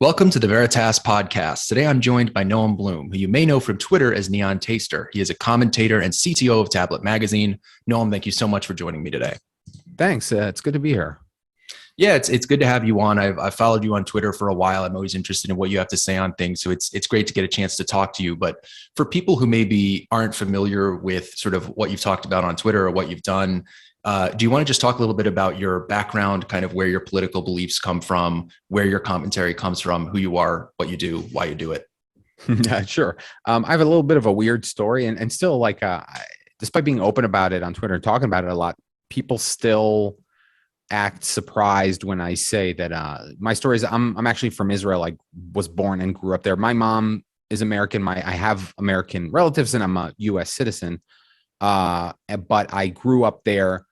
Welcome to the Veritas podcast. Today I'm joined by Noam Blum, who you may know from Twitter as Neontaster. He is a commentator and CTO of Tablet Magazine. Noam, thank you so much for joining me today. Thanks. It's good to be here. Yeah, it's good to have you on. I've followed you on Twitter for a while. I'm always interested in what you have to say on things. So it's great to get a chance to talk to you. But for people who maybe aren't familiar with sort of what you've talked about on Twitter or what you've done, do you want to just talk a little bit about your background, kind of where your political beliefs come from, where your commentary comes from, who you are, what you do, why you do it? Yeah, sure. I have a little bit of a weird story and still despite being open about it on Twitter and talking about it a lot, people still act surprised when I say that my story is I'm actually from Israel. I was born and grew up there. My mom is American. I have American relatives and I'm a US citizen. But I grew up there,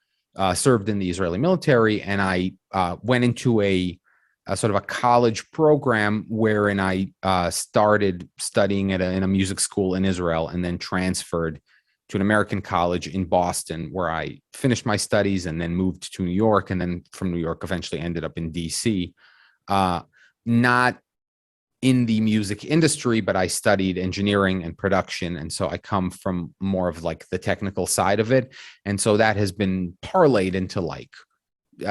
served in the Israeli military, and I went into a sort of a college program wherein I started studying in a music school in Israel and then transferred to an American college in Boston, where I finished my studies and then moved to New York, and then from New York eventually ended up in DC. Not in the music industry, but I studied engineering and production. And so I come from more of like the technical side of it. And so that has been parlayed into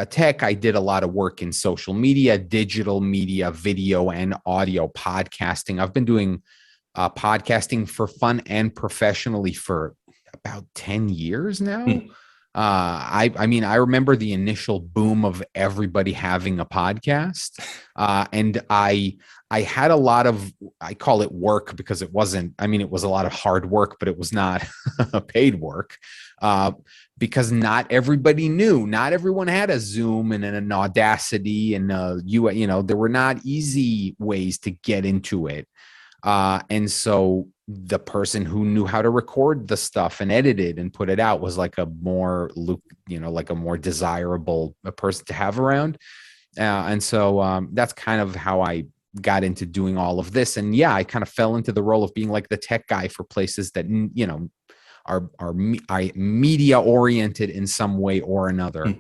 tech. I did a lot of work in social media, digital media, video and audio podcasting. I've been doing podcasting for fun and professionally for about 10 years now. I mean, I remember the initial boom of everybody having a podcast. And I had a lot of, I call it work because it wasn't, I mean, it was a lot of hard work, but it was not paid work. Because not everybody knew, not everyone had a Zoom and an Audacity and there were not easy ways to get into it. And so the person who knew how to record the stuff and edit it and put it out was like a more desirable person to have around. And so that's kind of how I got into doing all of this. And yeah, I kind of fell into the role of being like the tech guy for places that, are media oriented in some way or another,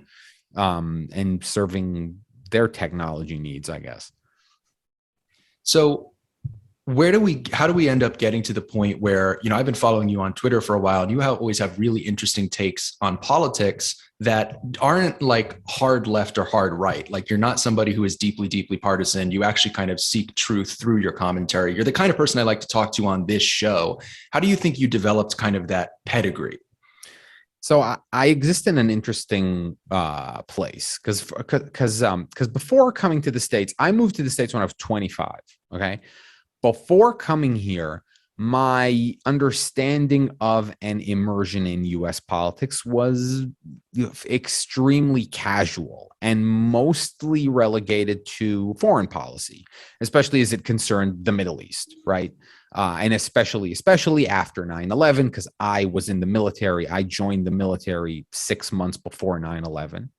and serving their technology needs, I guess. So how do we end up getting to the point where, I've been following you on Twitter for a while and you always have really interesting takes on politics that aren't like hard left or hard right. Like you're not somebody who is deeply, deeply partisan. You actually kind of seek truth through your commentary. You're the kind of person I like to talk to on this show. How do you think you developed kind of that pedigree? So I exist in an interesting place because before coming to the States, I moved to the States when I was 25. Okay. Before coming here, my understanding of an immersion in U.S. politics was extremely casual and mostly relegated to foreign policy, especially as it concerned the Middle East, right? And especially after 9/11, because I was in the military. I joined the military 6 months before 9/11.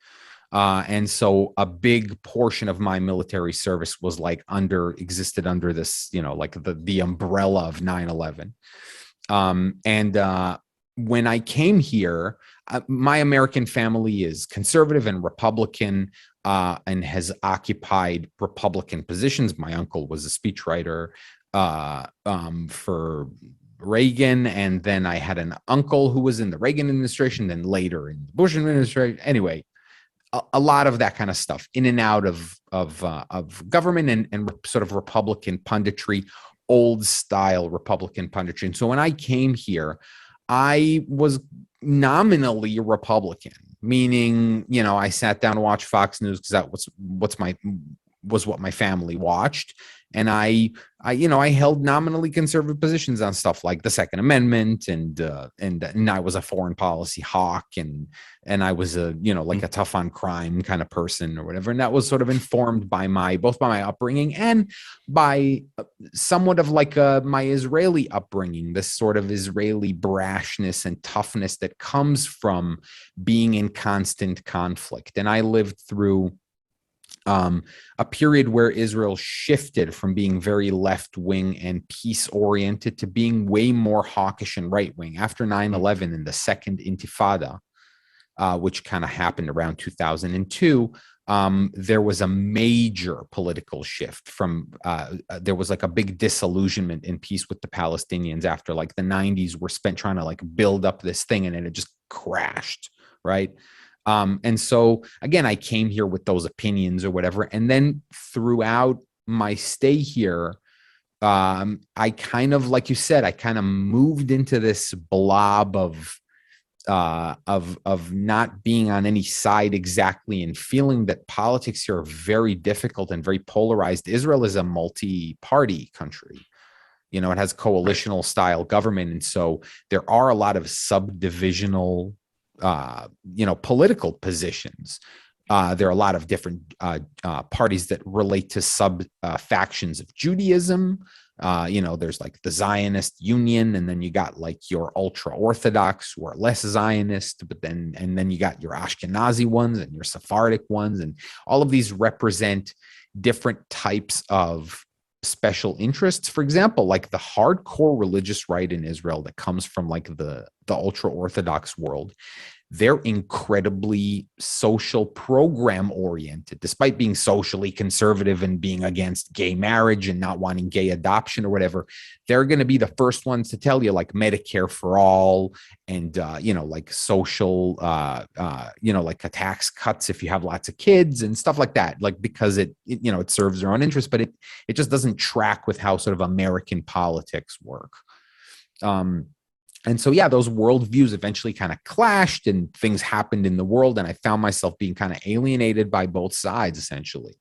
And so a big portion of my military service was existed under this, like the umbrella of 9/11. When I came here, my American family is conservative and Republican, and has occupied Republican positions. My uncle was a speechwriter for Reagan, and then I had an uncle who was in the Reagan administration, then later in the Bush administration. Anyway, a lot of that kind of stuff in and out of government and sort of Republican punditry, old style Republican punditry. And so when I came here, I was nominally a Republican, meaning, I sat down to watch Fox News because that was what my family watched. And I held nominally conservative positions on stuff like the Second Amendment, and I was a foreign policy hawk, and I was a tough on crime kind of person or whatever. And that was sort of informed by both by my upbringing and by somewhat of my Israeli upbringing, this sort of Israeli brashness and toughness that comes from being in constant conflict. And I lived through a period where Israel shifted from being very left-wing and peace-oriented to being way more hawkish and right-wing. After 9/11 and the Second Intifada, which kind of happened around 2002, there was a major political shift from there was like a big disillusionment in peace with the Palestinians after like the 90s were spent trying to like build up this thing, and then it just crashed, right? And so again, I came here with those opinions or whatever, and then throughout my stay here, I kind of, like you said, I kind of moved into this blob of not being on any side exactly, and feeling that politics here are very difficult and very polarized. Israel is a multi-party country. You know, it has coalitional style government. And so there are a lot of subdivisional, political positions. There are a lot of different parties that relate to sub factions of Judaism. There's like the Zionist Union, and then you got like your ultra Orthodox who are less Zionist, and then you got your Ashkenazi ones and your Sephardic ones, and all of these represent different types of special interests. For example, like the hardcore religious right in Israel that comes from like the ultra Orthodox world, they're incredibly social program oriented, despite being socially conservative and being against gay marriage and not wanting gay adoption or whatever. They're going to be the first ones to tell you like Medicare for all and, like social, like a tax cuts if you have lots of kids and stuff like that, like because it serves their own interest, but it just doesn't track with how sort of American politics work. And so, yeah, those worldviews eventually kind of clashed and things happened in the world. And I found myself being kind of alienated by both sides, essentially,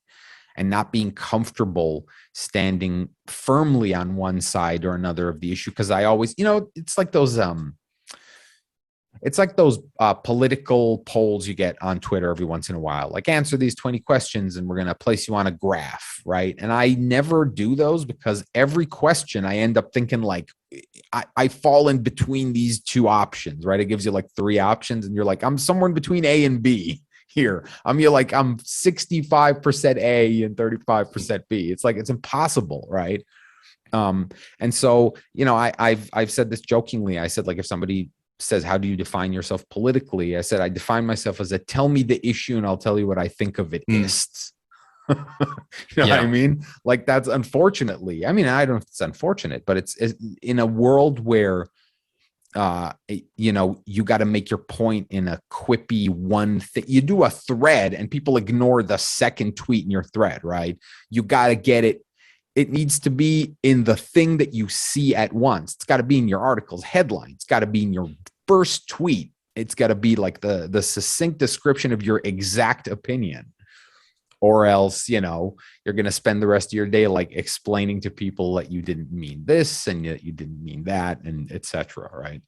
and not being comfortable standing firmly on one side or another of the issue. Because I always, it's like those political polls you get on Twitter every once in a while, like answer these 20 questions and we're going to place you on a graph, right? And I never do those because every question I end up thinking like, I fall in between these two options, right? It gives you like three options and you're like, I'm somewhere in between A and B here. I'm 65% A and 35% B. It's like, it's impossible, right? And so, I've said this jokingly. I said, like, if somebody says, how do you define yourself politically? I said, I define myself as tell me the issue and I'll tell you what I think of it is. What I mean? Like, that's unfortunately, I don't know if it's unfortunate, but it's in a world where, you got to make your point in a quippy one thing. You do a thread and people ignore the second tweet in your thread, right? You got to get it. It needs to be in the thing that you see at once. It's got to be in your article's headline. It's got to be in your first tweet. It's got to be like the succinct description of your exact opinion. Or else, you're going to spend the rest of your day like explaining to people that you didn't mean this and yet you didn't mean that, and etc. Right?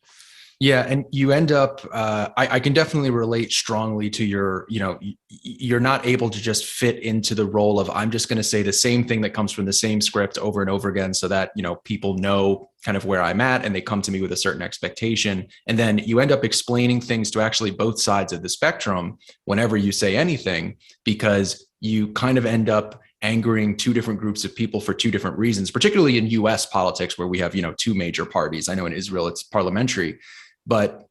Yeah, and you end up. I can definitely relate strongly to your. You're not able to just fit into the role of I'm just going to say the same thing that comes from the same script over and over again, so that people know kind of where I'm at and they come to me with a certain expectation. And then you end up explaining things to actually both sides of the spectrum whenever you say anything, because you kind of end up angering two different groups of people for two different reasons, particularly in US politics where we have, two major parties. I know in Israel it's parliamentary, but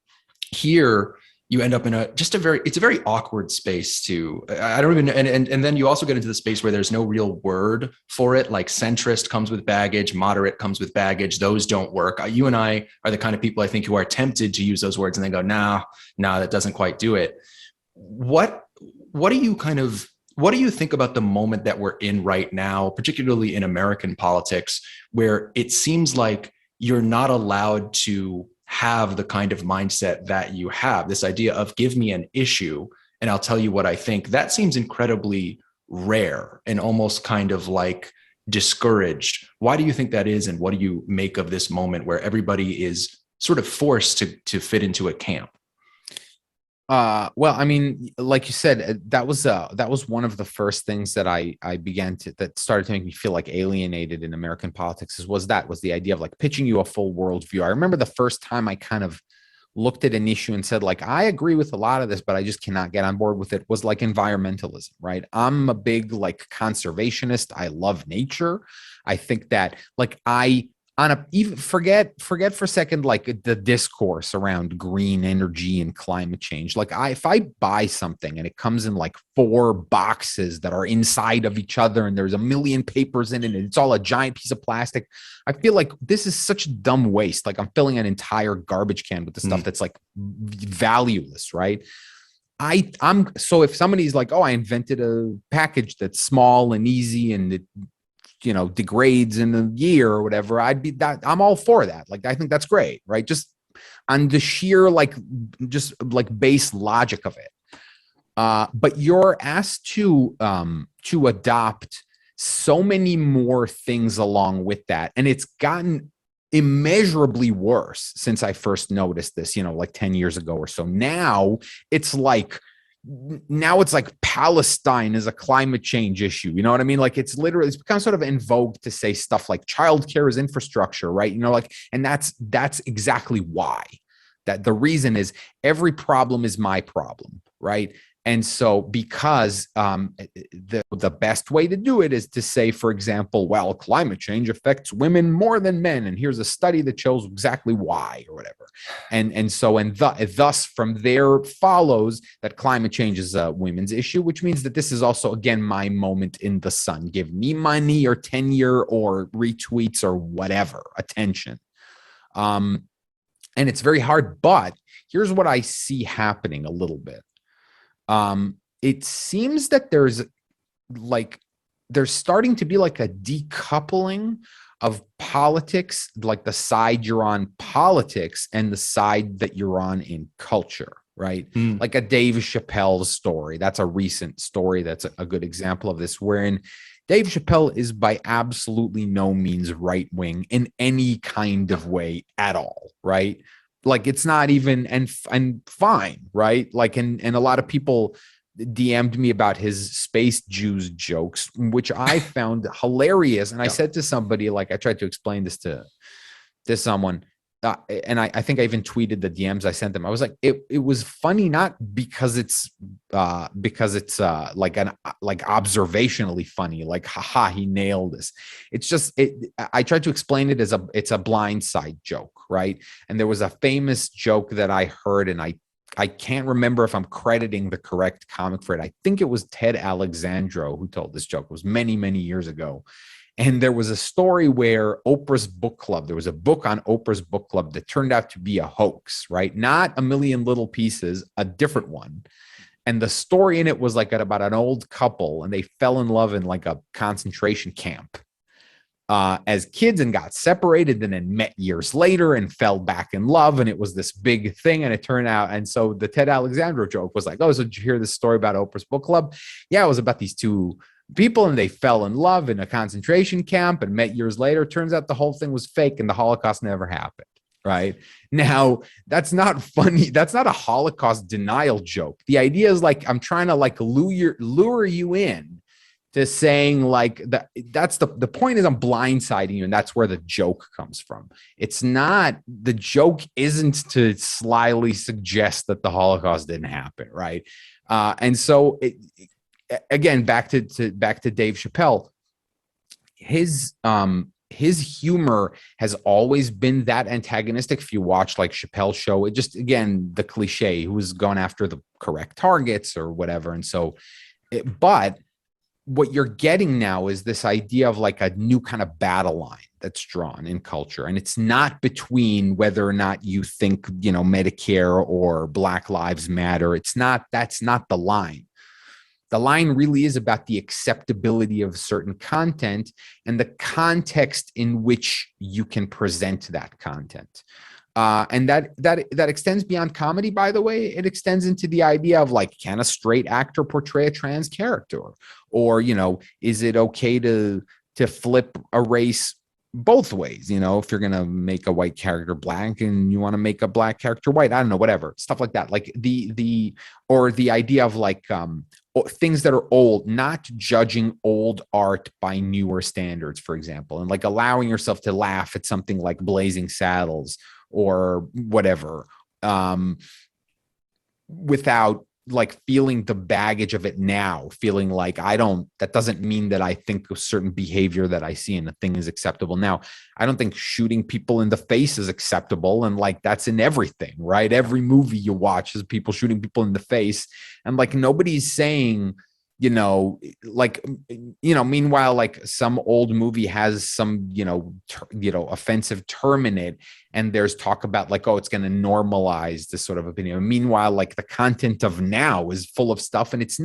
here you end up in it's a very awkward space too. I don't even, and then you also get into the space where there's no real word for it. Like centrist comes with baggage, moderate comes with baggage. Those don't work. You and I are the kind of people I think who are tempted to use those words and then go, nah, that doesn't quite do it. What do you think about the moment that we're in right now, particularly in American politics, where it seems like you're not allowed to have the kind of mindset that you have, this idea of give me an issue and I'll tell you what I think? That seems incredibly rare and almost kind of like discouraged. Why do you think that is? And what do you make of this moment where everybody is sort of forced to fit into a camp? Well, like you said, that was one of the first things that I began that started to make me feel like alienated in American politics was the idea of like pitching you a full worldview. I remember the first time I kind of looked at an issue and said, like, I agree with a lot of this, but I just cannot get on board with it, was like environmentalism, right? I'm a big like conservationist. I love nature. I think that like I on a even forget for a second, like the discourse around green energy and climate change. Like if I buy something and it comes in like 4 boxes that are inside of each other and there's a million papers in it and it's all a giant piece of plastic, I feel like this is such dumb waste. Like I'm filling an entire garbage can with the stuff that's like valueless, right? I'm so if somebody's like, oh, I invented a package that's small and easy and it degrades in a year or whatever, I'm all for that. Like, I think that's great, right? Just on the sheer, just base logic of it. But you're asked to adopt so many more things along with that. And it's gotten immeasurably worse since I first noticed this, like 10 years ago or so. Now it's like Palestine is a climate change issue. You know what I mean? Like it's become sort of in vogue to say stuff like childcare is infrastructure, right? And that's exactly why. That the reason is every problem is my problem, right? And so because the best way to do it is to say, for example, well, climate change affects women more than men. And here's a study that shows exactly why or whatever. And thus from there follows that climate change is a women's issue, which means that this is also, again, my moment in the sun. Give me money or tenure or retweets or whatever, attention. And it's very hard, but here's what I see happening a little bit. It seems that there's starting to be like a decoupling of politics, like the side you're on politics and the side that you're on in culture, right? Like a Dave Chappelle story. That's a recent story. That's a good example of this, wherein Dave Chappelle is by absolutely no means right wing in any kind of way at all, right? Like it's not even and fine, right? Like and a lot of people DM'd me about his space Jews jokes, which I found hilarious. And I said to somebody, like I tried to explain this to someone, and I think I even tweeted the DMs I sent them. I was like, it was funny not because it's like observationally funny, like haha, he nailed this. It's just I tried to explain it as it's a blindside joke, right? And there was a famous joke that I heard, and I can't remember if I'm crediting the correct comic for it. I think it was Ted Alexandro who told this joke. It was many, many years ago. And there was a story where Oprah's book club, there was a book on Oprah's book club that turned out to be a hoax, right? Not A Million Little Pieces, a different one. And the story in it was like about an old couple, and they fell in love in like a concentration camp as kids and got separated and then met years later and fell back in love. And it was this big thing. And it turned out. And so the Ted Alexandro joke was like, oh, so did you hear this story about Oprah's book club? Yeah, it was about these two people and they fell in love in a concentration camp and met years later. Turns out the whole thing was fake and the Holocaust never happened. Right now, that's not funny. That's not a Holocaust denial joke. The idea is like, I'm trying to like lure you in to saying like that's the point is I'm blindsiding you. And that's where the joke comes from. It's not, the joke isn't to slyly suggest that the Holocaust didn't happen. Right. And so again, back to Dave Chappelle, his humor has always been that antagonistic. If you watch like Chappelle's show, it just, again, the cliche, who was going after the correct targets or whatever. And so, but what you're getting now is this idea of like a new kind of battle line that's drawn in culture. And it's not between whether or not you think, Medicare or Black Lives Matter. That's not the line. The line really is about the acceptability of certain content and the context in which you can present that content. And that extends beyond comedy, by the way. It extends into the idea of like, can a straight actor portray a trans character? Or, is it okay to flip a race both ways? If you're going to make a white character black and you want to make a black character white, I don't know, whatever, stuff like that. Like the idea of like, things that are old, not judging old art by newer standards, for example, and like allowing yourself to laugh at something like Blazing Saddles or whatever, without like feeling the baggage of it now, feeling like that doesn't mean that I think a certain behavior that I see in a thing is acceptable. Now, I don't think shooting people in the face is acceptable. And like, that's in everything, right? Every movie you watch is people shooting people in the face. And like, nobody's saying, meanwhile, like some old movie has some, offensive term in it. And there's talk about like, oh, it's going to normalize this sort of opinion. Meanwhile, like the content of now is full of stuff, and it is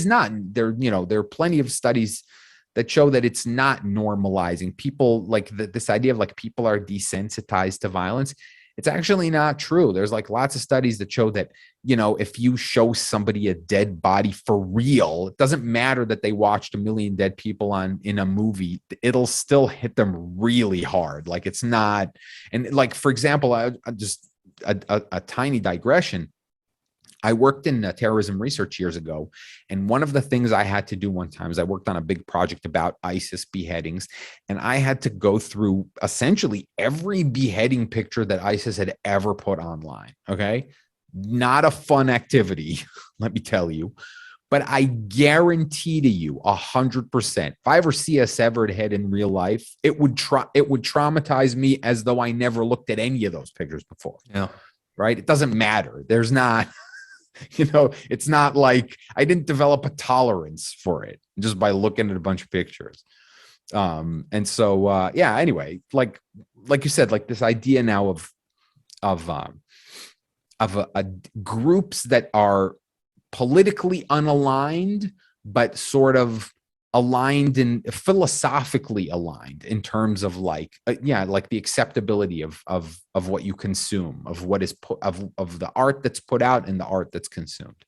not. There are plenty of studies that show that it's not normalizing people, like this idea of like people are desensitized to violence. It's actually not true. There's like lots of studies that show that, if you show somebody a dead body for real, it doesn't matter that they watched a million dead people in a movie, it'll still hit them really hard. Like it's not. And like, for example, I just a tiny digression. I worked in terrorism research years ago. And one of the things I had to do one time is I worked on a big project about ISIS beheadings. And I had to go through essentially every beheading picture that ISIS had ever put online. Okay. Not a fun activity, let me tell you. But I guarantee to you 100%, if I ever see a severed head in real life, it would traumatize me as though I never looked at any of those pictures before. Yeah. Right. It doesn't matter. There's not. It's not like I didn't develop a tolerance for it just by looking at a bunch of pictures. And so, anyway, like you said, like this idea now of groups that are politically unaligned, but sort of aligned and philosophically aligned in terms of like the acceptability of what you consume, of what is of the art that's put out and the art that's consumed.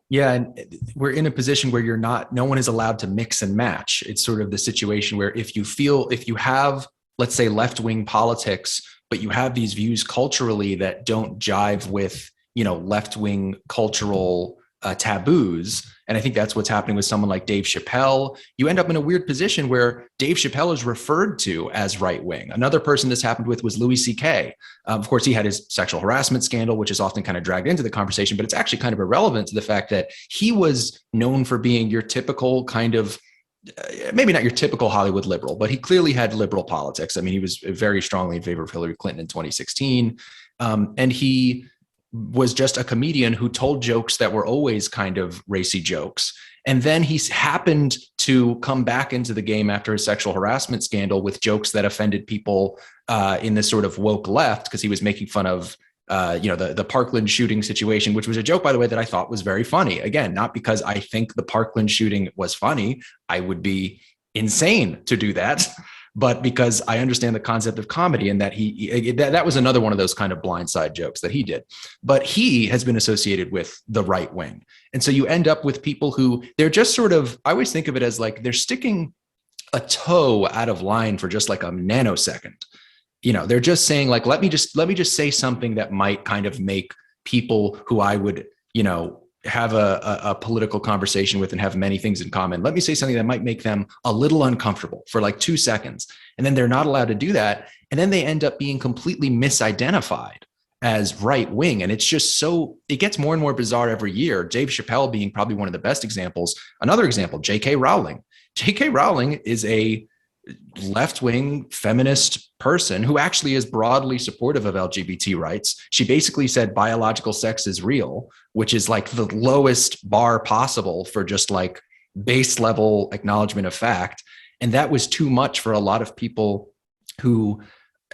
Yeah, and we're in a position where no one is allowed to mix and match. It's sort of the situation where if you have, let's say, left-wing politics, but you have these views culturally that don't jive with, left-wing cultural taboos. And I think that's what's happening with someone like Dave Chappelle. You end up in a weird position where Dave Chappelle is referred to as right wing. Another person this happened with was Louis C.K. Of course, he had his sexual harassment scandal, which is often kind of dragged into the conversation, but it's actually kind of irrelevant to the fact that he was known for being your typical kind of, maybe not your typical Hollywood liberal, but he clearly had liberal politics. I mean, he was very strongly in favor of Hillary Clinton in 2016. And he was just a comedian who told jokes that were always kind of racy jokes. And then he happened to come back into the game after his sexual harassment scandal with jokes that offended people in this sort of woke left, because he was making fun of the Parkland shooting situation, which was a joke, by the way, that I thought was very funny. Again, not because I think the Parkland shooting was funny. I would be insane to do that. But because I understand the concept of comedy, and that that was another one of those kind of blindside jokes that he did. But he has been associated with the right wing. And so you end up with people who they're just sort of, I always think of it as like they're sticking a toe out of line for just like a nanosecond. They're just saying like, let me just say something that might kind of make people who I would, have a political conversation with and have many things in common. Let me say something that might make them a little uncomfortable for like 2 seconds. And then they're not allowed to do that. And then they end up being completely misidentified as right wing. And it's just it gets more and more bizarre every year. Dave Chappelle being probably one of the best examples. Another example, J.K. Rowling. J.K. Rowling is a left-wing feminist person who actually is broadly supportive of LGBT rights. She basically said biological sex is real, which is like the lowest bar possible for just like base level acknowledgement of fact. And that was too much for a lot of people who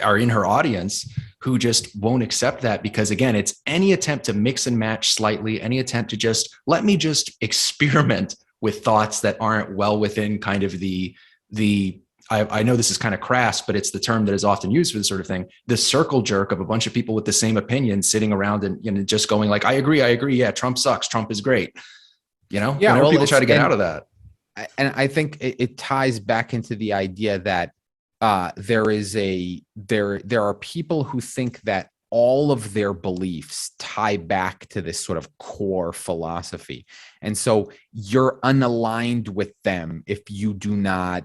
are in her audience who just won't accept that, because again, it's any attempt to mix and match slightly, any attempt to let me experiment with thoughts that aren't well within kind of I know this is kind of crass, but it's the term that is often used for this sort of thing. The circle jerk of a bunch of people with the same opinion sitting around and just going like, I agree. Yeah, Trump sucks. Trump is great. Whenever people try to get out of that. And I think it ties back into the idea that there are people who think that all of their beliefs tie back to this sort of core philosophy. And so you're unaligned with them if you do not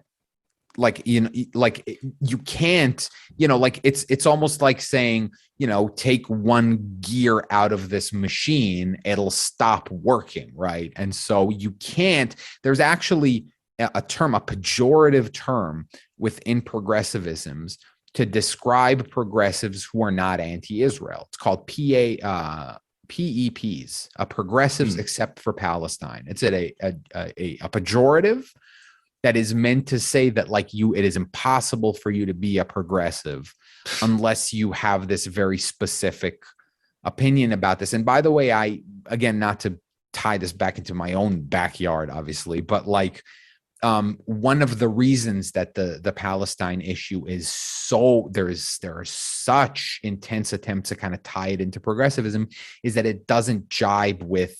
like, you know, like you can't, you know, like it's almost like saying, you know, take one gear out of this machine, it'll stop working, right? And so you can't, there's actually a term, a pejorative term within progressivisms to describe progressives who are not anti-Israel. It's called PEPs, progressives except for Palestine. It's a pejorative that is meant to say that, like, it is impossible for you to be a progressive unless you have this very specific opinion about this. And by the way, again, not to tie this back into my own backyard, obviously, but like, one of the reasons that the Palestine issue is there are such intense attempts to kind of tie it into progressivism is that it doesn't jibe with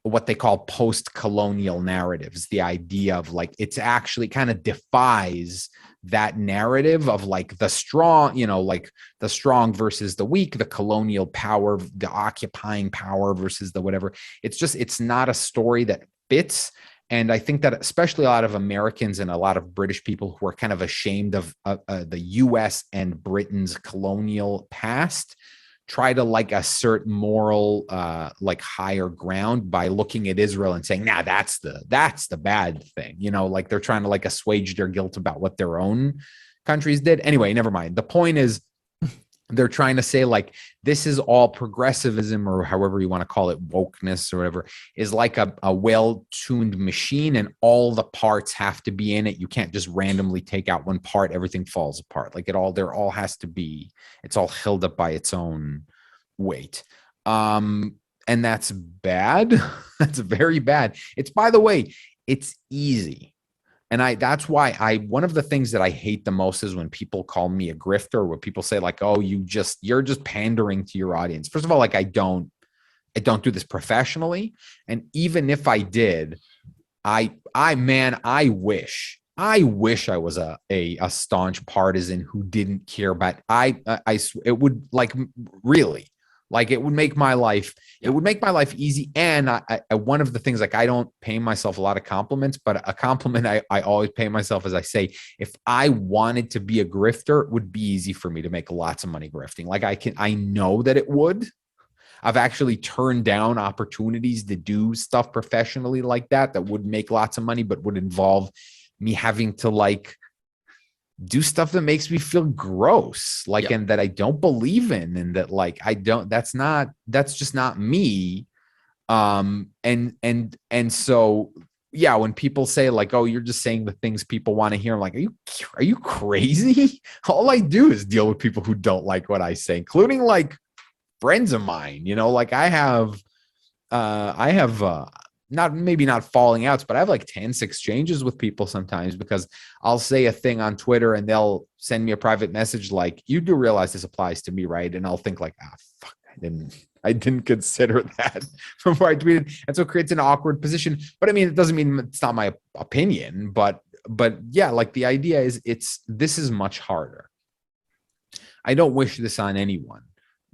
what they call post-colonial narratives. The idea of, like, it's actually kind of defies that narrative of, like, the strong, you know, like the strong versus the weak, the colonial power, the occupying power versus the whatever. It's not a story that fits. And I think that especially a lot of Americans and a lot of British people who are kind of ashamed of the US and Britain's colonial past try to, like, assert moral, like, higher ground by looking at Israel and saying, nah, that's the bad thing. You know, like, they're trying to, like, assuage their guilt about what their own countries did. Anyway, never mind. The point is, they're trying to say, like, this is all progressivism, or however you want to call it, wokeness or whatever, is like a well-tuned machine, and all the parts have to be in it. You can't just randomly take out one part, everything falls apart. Like, there all has to be, it's all held up by its own weight. And that's bad. That's very bad. It's, by the way, it's easy. And that's why one of the things that I hate the most is when people call me a grifter, when people say, like, oh, you're just pandering to your audience. First of all, like, I don't do this professionally. And even if I did, I wish I was a staunch partisan who didn't care about, it would, like, really, like, it would make my life easy. And one of the things, like, I don't pay myself a lot of compliments, but a compliment I always pay myself is I say, if I wanted to be a grifter, it would be easy for me to make lots of money grifting. Like, I know that it would. I've actually turned down opportunities to do stuff professionally like that would make lots of money, but would involve me having to, like, do stuff that makes me feel gross, like, and that I don't believe in, and that, like, that's just not me. And so, yeah, when people say, like, oh, you're just saying the things people want to hear, I'm like, are you crazy? All I do is deal with people who don't like what I say, including, like, friends of mine, you know, like, I have not falling outs, but I have, like, tense exchanges with people sometimes because I'll say a thing on Twitter and they'll send me a private message like, you do realize this applies to me, right? And I'll think, like, fuck, I didn't consider that before I tweeted. And so it creates an awkward position. But I mean, it doesn't mean it's not my opinion, but yeah, like, the idea is this is much harder. I don't wish this on anyone.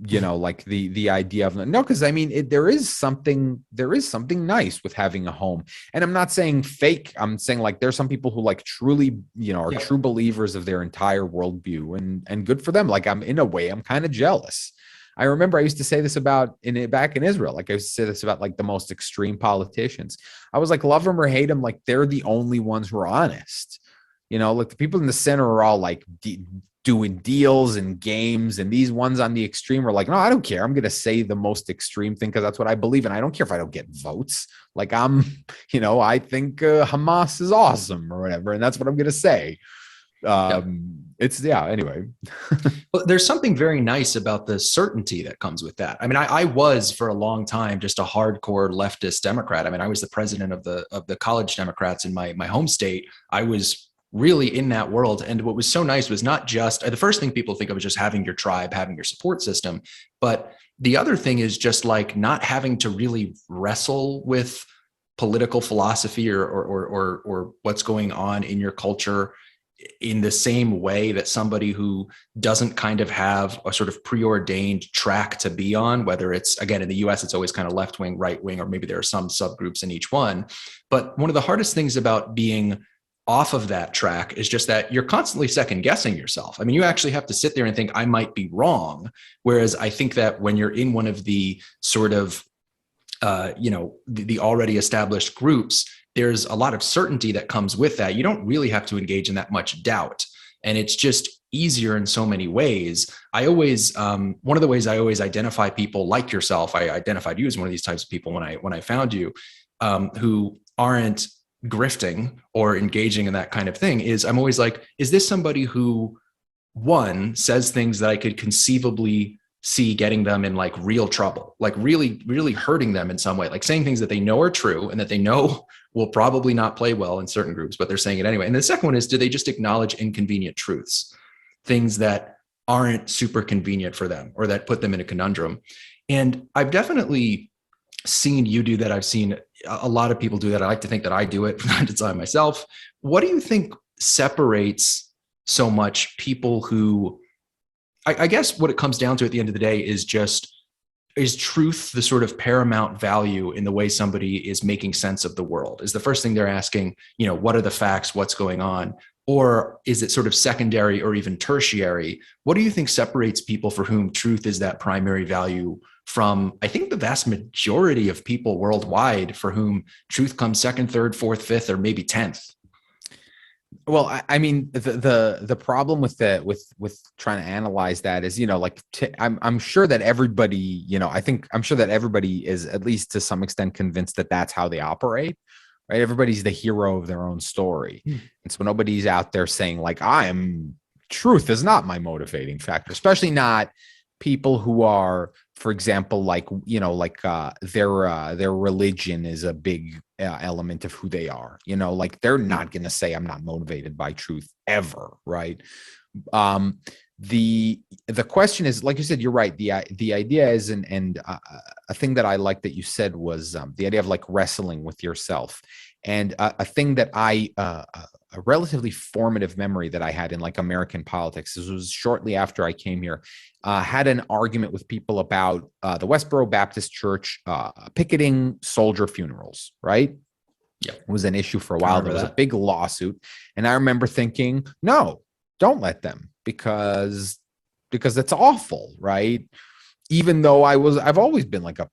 You know, like, the idea of, no, because I mean, there is something nice with having a home. And I'm not saying fake. I'm saying, like, there's some people who, like, truly, you know, are true believers of their entire worldview, and good for them. Like, in a way, I'm kind of jealous. I remember I used to say this back in Israel. Like, I used to say this about, like, the most extreme politicians. I was like, love them or hate them, like, they're the only ones who are honest. You know, like, the people in the center are all, like, doing deals and games, and these ones on the extreme are like, no, I don't care. I'm going to say the most extreme thing because that's what I believe in. I don't care if I don't get votes. Like, I think Hamas is awesome or whatever, and that's what I'm going to say. Anyway. Well, there's something very nice about the certainty that comes with that. I mean, I was for a long time just a hardcore leftist Democrat. I mean, I was the president of the college Democrats in my home state. I was really in that world. And what was so nice was not just the first thing people think of is just having your tribe, having your support system. But the other thing is just, like, not having to really wrestle with political philosophy or what's going on in your culture in the same way that somebody who doesn't kind of have a sort of preordained track to be on, whether it's, again, in the US, it's always kind of left wing, right wing, or maybe there are some subgroups in each one. But one of the hardest things about being off of that track is just that you're constantly second guessing yourself. I mean, you actually have to sit there and think, I might be wrong. Whereas I think that when you're in one of the sort of, the already established groups, there's a lot of certainty that comes with that. You don't really have to engage in that much doubt. And it's just easier in so many ways. I always, one of the ways I always identify people like yourself, I identified you as one of these types of people when I found you, who aren't grifting or engaging in that kind of thing, is I'm always like, is this somebody who, one, says things that I could conceivably see getting them in like real trouble, like really, really hurting them in some way, like saying things that they know are true and that they know will probably not play well in certain groups, but they're saying it anyway. And the second one is, do they just acknowledge inconvenient truths, things that aren't super convenient for them or that put them in a conundrum? And I've definitely seen you do that. I've seen a lot of people do that. I like to think that I do it from time to time myself. What do you think separates so much people who, I guess what it comes down to at the end of the day is just, is truth the sort of paramount value in the way somebody is making sense of the world? Is the first thing they're asking, what are the facts, what's going on? Or is it sort of secondary or even tertiary? What do you think separates people for whom truth is that primary value from, I think, the vast majority of people worldwide for whom truth comes second, third, fourth, fifth, or maybe 10th? Well, I mean, the problem with trying to analyze that is, I'm sure that everybody, I'm sure that everybody is at least to some extent convinced that that's how they operate, right? Everybody's the hero of their own story. And so nobody's out there saying like, truth is not my motivating factor, especially not people who are, for example, their religion is a big element of who they are, like they're not going to say I'm not motivated by truth ever. Right. The question is, like you said, you're right. The idea is, and a thing that I like that you said was the idea of like wrestling with yourself. And a thing that a relatively formative memory that I had in like American politics, this was shortly after I came here, had an argument with people about the Westboro Baptist Church picketing soldier funerals, right? Yeah. It was an issue for a while. There was a big lawsuit. And I remember thinking, no, don't let them, because it's awful, right? Even though I've always been like a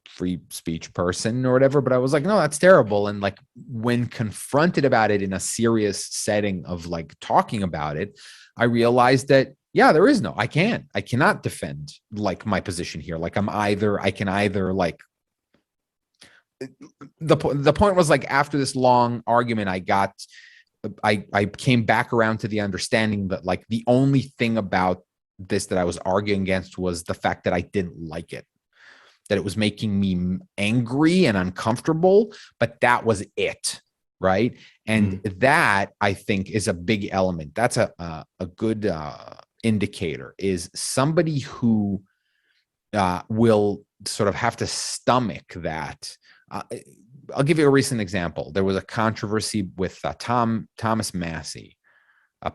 free speech person or whatever, but I was like, no, that's terrible. And like when confronted about it in a serious setting of like talking about it, I realized that, yeah, I cannot defend like my position here. Like I can either like, the point was like, after this long argument, I came back around to the understanding that like the only thing about this that I was arguing against was the fact that I didn't like it, that it was making me angry and uncomfortable, but that was it. Right. And that, I think, is a big element. That's a good indicator, is somebody who will sort of have to stomach that. I'll give you a recent example. There was a controversy with Thomas Massey.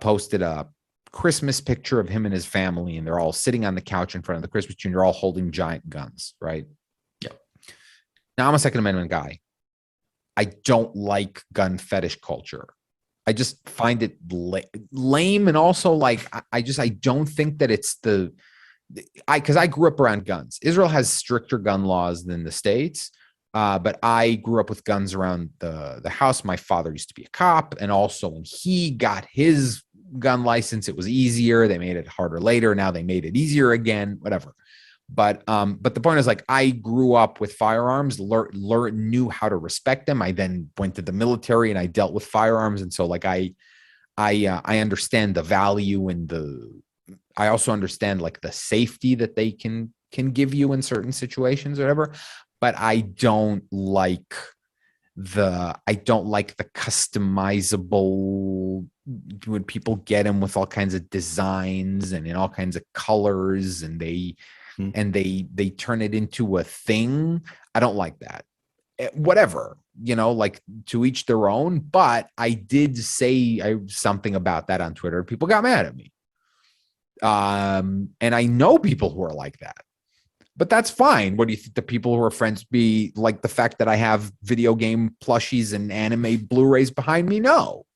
Posted a Christmas picture of him and his family, and they're all sitting on the couch in front of the Christmas tree, and they're all holding giant guns, right? Yep. Now, I'm a Second Amendment guy. I don't like gun fetish culture. I just find it lame, and also like I don't think that it's because I grew up around guns. Israel has stricter gun laws than the States. But I grew up with guns around the house. My father used to be a cop, and also when he got his gun license, it was easier. They made it harder later. Now they made it easier again, whatever. But the point is, like, I grew up with firearms, knew how to respect them. I then went to the military and I dealt with firearms, and so like I understand the value, and I also understand like the safety that they can give you in certain situations, or whatever. But I don't like the customizable, when people get them with all kinds of designs and in all kinds of colors, and they turn it into a thing. I don't like that. Whatever, like to each their own. But I did say something about that on Twitter. People got mad at me. And I know people who are like that. But that's fine. What do you think the people who are friends be like? The fact that I have video game plushies and anime Blu-rays behind me? No,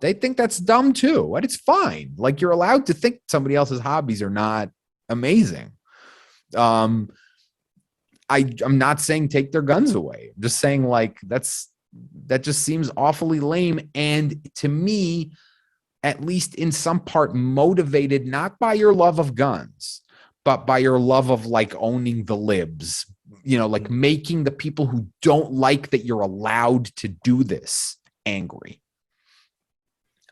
they think that's dumb too. And it's fine. Like, you're allowed to think somebody else's hobbies are not amazing. I'm not saying take their guns away. I'm just saying, like, that just seems awfully lame. And to me, at least in some part, motivated not by your love of guns, but by your love of, like, owning the libs, like making the people who don't like that you're allowed to do this angry.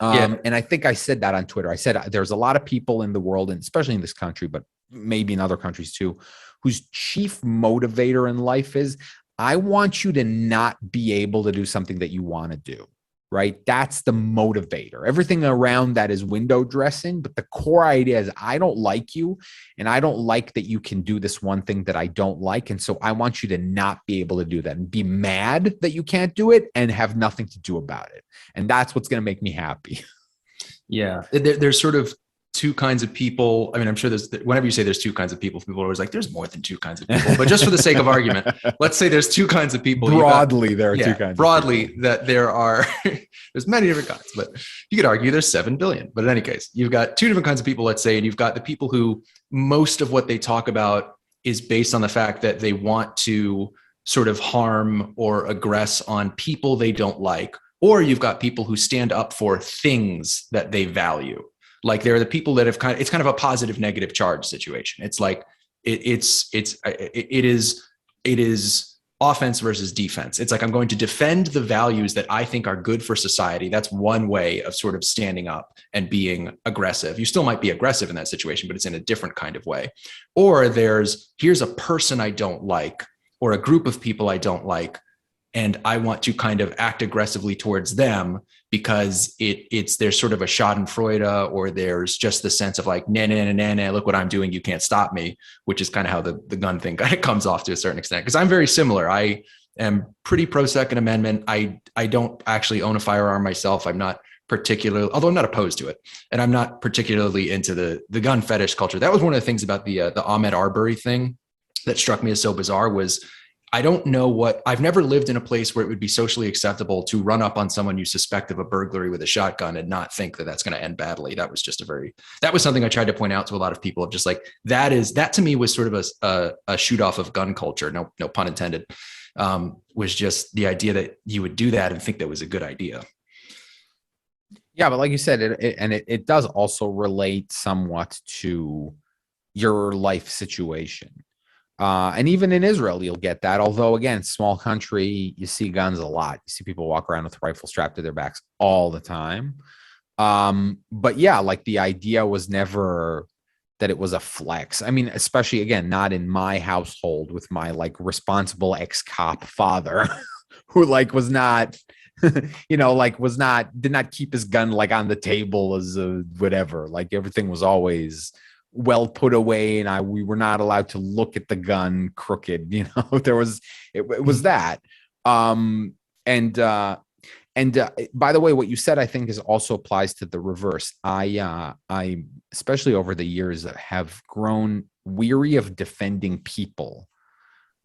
And I think I said that on Twitter. I said there's a lot of people in the world, and especially in this country, but maybe in other countries too, whose chief motivator in life is, I want you to not be able to do something that you want to do, right? That's the motivator. Everything around that is window dressing, but the core idea is, I don't like you, and I don't like that you can do this one thing that I don't like. And so I want you to not be able to do that and be mad that you can't do it and have nothing to do about it. And that's what's going to make me happy. Yeah. There's sort of two kinds of people. I mean, I'm sure whenever you say there's two kinds of people are always like, there's more than two kinds of people, but just for the sake of argument, let's say there's two kinds of people. Broadly, there are two kinds. Broadly, that there are, there's many different kinds, but you could argue there's 7 billion. But in any case, you've got two different kinds of people, let's say, and you've got the people who most of what they talk about is based on the fact that they want to sort of harm or aggress on people they don't like. Or you've got people who stand up for things that they value. Like, they're the people that have it's kind of a positive negative charge situation. It's like it is offense versus defense. It's like, I'm going to defend the values that I think are good for society. That's one way of sort of standing up and being aggressive. You still might be aggressive in that situation, but it's in a different kind of way. Or here's a person I don't like, or a group of people I don't like, and I want to kind of act aggressively towards them because there's sort of a schadenfreude, or there's just the sense of like, nah, look what I'm doing, you can't stop me, which is kind of how the gun thing kind of comes off to a certain extent. Because I'm very similar. I am pretty pro Second Amendment. I don't actually own a firearm myself. I'm not particularly, although I'm not opposed to it, and I'm not particularly into the gun fetish culture. That was one of the things about the Ahmaud Arbery thing that struck me as so bizarre. Was I don't know I've never lived in a place where it would be socially acceptable to run up on someone you suspect of a burglary with a shotgun and not think that that's going to end badly. That was something I tried to point out to a lot of people, of just like, that to me was sort of a shoot off of gun culture. No pun intended. Was just the idea that you would do that and think that was a good idea. Yeah. But like you said, it does also relate somewhat to your life situation. And even in Israel, you'll get that. Although, again, small country, you see guns a lot. You see people walk around with rifles strapped to their backs all the time. But yeah, like, the idea was never that it was a flex. I mean, especially, again, not in my household with my, like, responsible ex-cop father who, like, was not, did not keep his gun, like, on the table as a whatever. Like, everything was always well put away, and we were not allowed to look at the gun crooked. There was it was that. And by the way, what you said, I think, also applies to the reverse. I especially over the years have grown weary of defending people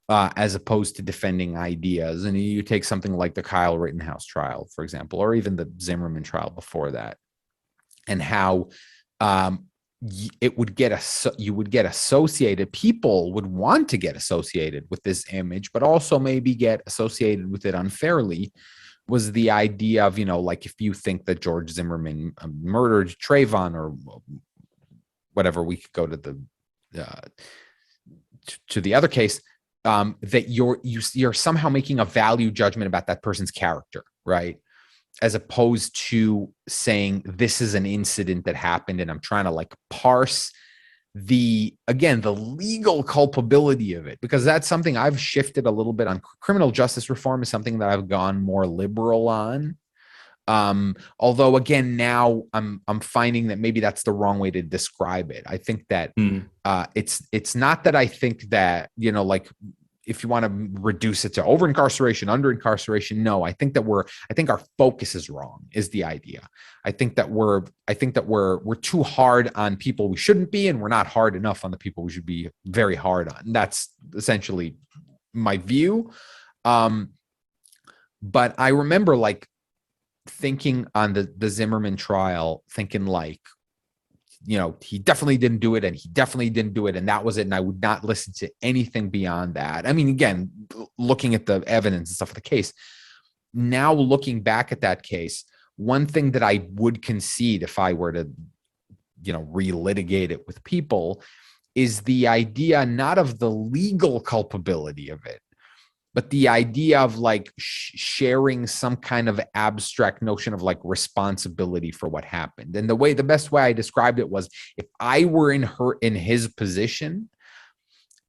as opposed to defending ideas. And you take something like the Kyle Rittenhouse trial, for example, or even the Zimmerman trial before that, and how you would get associated. People would want to get associated with this image, but also maybe get associated with it unfairly. Was the idea of, like, if you think that George Zimmerman murdered Trayvon or whatever, we could go to the other case, that you're somehow making a value judgment about that person's character, right? As opposed to saying, this is an incident that happened, and I'm trying to, like, parse the legal culpability of it, because that's something I've shifted a little bit on. Criminal justice reform is something that I've gone more liberal on. Although, again, now I'm finding that maybe that's the wrong way to describe it. I think that it's not that I think that, like, if you want to reduce it to over incarceration, under incarceration, no, I think our focus is wrong, is the idea. I think that we're too hard on people we shouldn't be, and we're not hard enough on the people we should be very hard on. And that's essentially my view. But I remember, like, thinking on the Zimmerman trial, thinking like, he definitely didn't do it and he definitely didn't do it. And that was it. And I would not listen to anything beyond that. I mean, again, looking at the evidence and stuff of the case, now looking back at that case, one thing that I would concede if I were to, relitigate it with people is the idea not of the legal culpability of it, but the idea of like sharing some kind of abstract notion of like responsibility for what happened. And the best way I described it was, if I were in his position,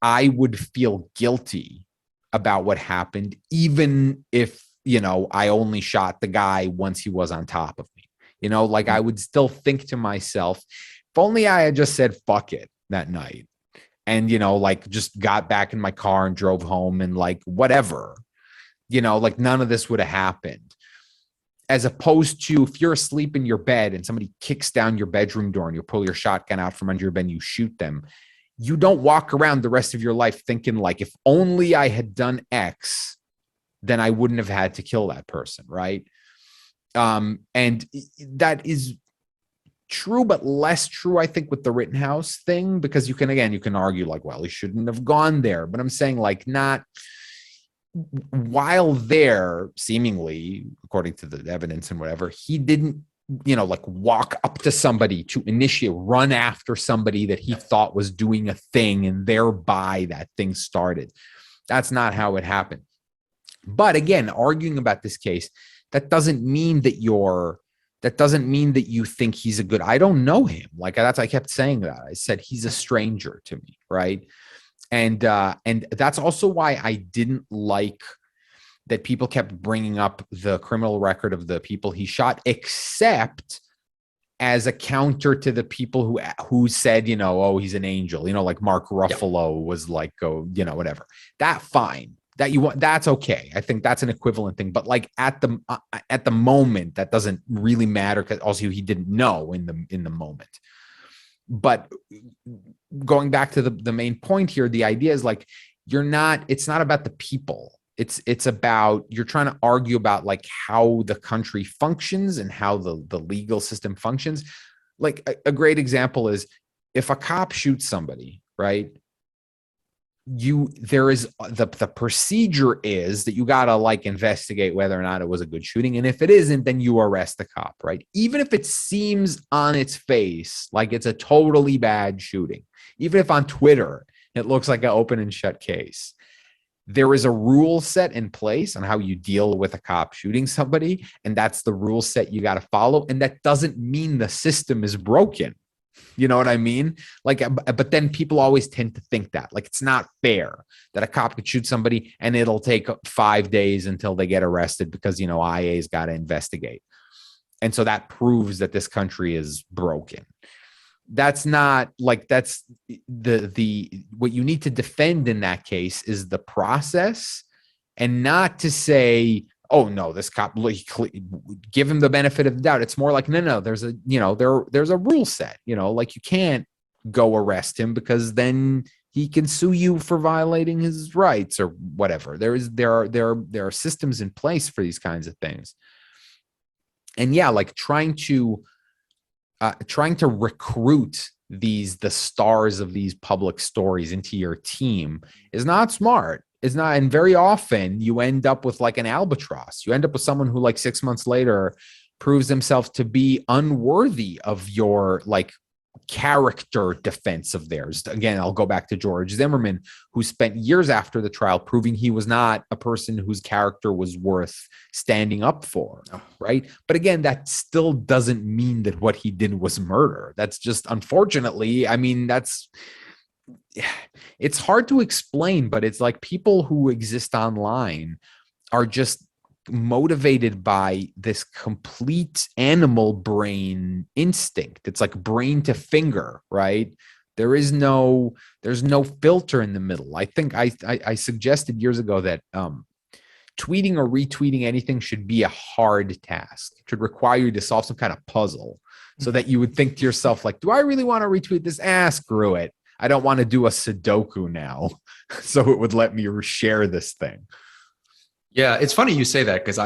I would feel guilty about what happened, even if, I only shot the guy once he was on top of me. I would still think to myself, if only I had just said, fuck it that night. And, just got back in my car and drove home and like, whatever, none of this would have happened. As opposed to if you're asleep in your bed and somebody kicks down your bedroom door and you pull your shotgun out from under your bed and you shoot them, you don't walk around the rest of your life thinking like, if only I had done X, then I wouldn't have had to kill that person. Right. And that is true, but less true, I think, with the Rittenhouse thing, because you can argue like, well, he shouldn't have gone there. But I'm saying like, not while there, seemingly, according to the evidence and whatever, he didn't, like walk up to somebody to run after somebody that he thought was doing a thing and thereby that thing started. That's not how it happened. But again, arguing about this case, that doesn't mean that you think he's a good, I don't know him. Like I kept saying that. I said, he's a stranger to me. Right. And that's also why I didn't like that people kept bringing up the criminal record of the people he shot, except as a counter to the people who said, oh, he's an angel, like Mark Ruffalo was like, oh, whatever. That fine. That's okay. I think that's an equivalent thing, but like at the moment, that doesn't really matter, because also he didn't know in the moment. But going back to the main point here, the idea is like, it's not about the people. It's about, you're trying to argue about like how the country functions and how the legal system functions. Like a great example is if a cop shoots somebody, right? The procedure is that you got to like investigate whether or not it was a good shooting. And if it isn't, then you arrest the cop, right? Even if it seems on its face like it's a totally bad shooting, even if on Twitter it looks like an open and shut case, there is a rule set in place on how you deal with a cop shooting somebody. And that's the rule set you got to follow. And that doesn't mean the system is broken. You know what I mean? Like, but then people always tend to think that like, it's not fair that a cop could shoot somebody and it'll take 5 days until they get arrested because, IA's got to investigate. And so that proves that this country is broken. That's not like, that's what you need to defend in that case is the process, and not to say, oh no, this cop, give him the benefit of the doubt. It's more like, no, there's a, there's a rule set, like you can't go arrest him because then he can sue you for violating his rights or whatever. There are systems in place for these kinds of things. And yeah, like trying to recruit the stars of these public stories into your team is not smart. It's not. And very often you end up with like an albatross. You end up with someone who like 6 months later proves himself to be unworthy of your like character defense of theirs. Again, I'll go back to George Zimmerman, who spent years after the trial proving he was not a person whose character was worth standing up for. Right. But again, that still doesn't mean that what he did was murder. That's just, unfortunately, I mean, it's hard to explain, but it's like people who exist online are just motivated by this complete animal brain instinct. It's like brain to finger, right? There's no filter in the middle. I think I suggested years ago that tweeting or retweeting anything should be a hard task. It should require you to solve some kind of puzzle so that you would think to yourself, like, do I really want to retweet this? Screw it. I don't want to do a Sudoku now. So it would let me share this thing. Yeah, it's funny you say that because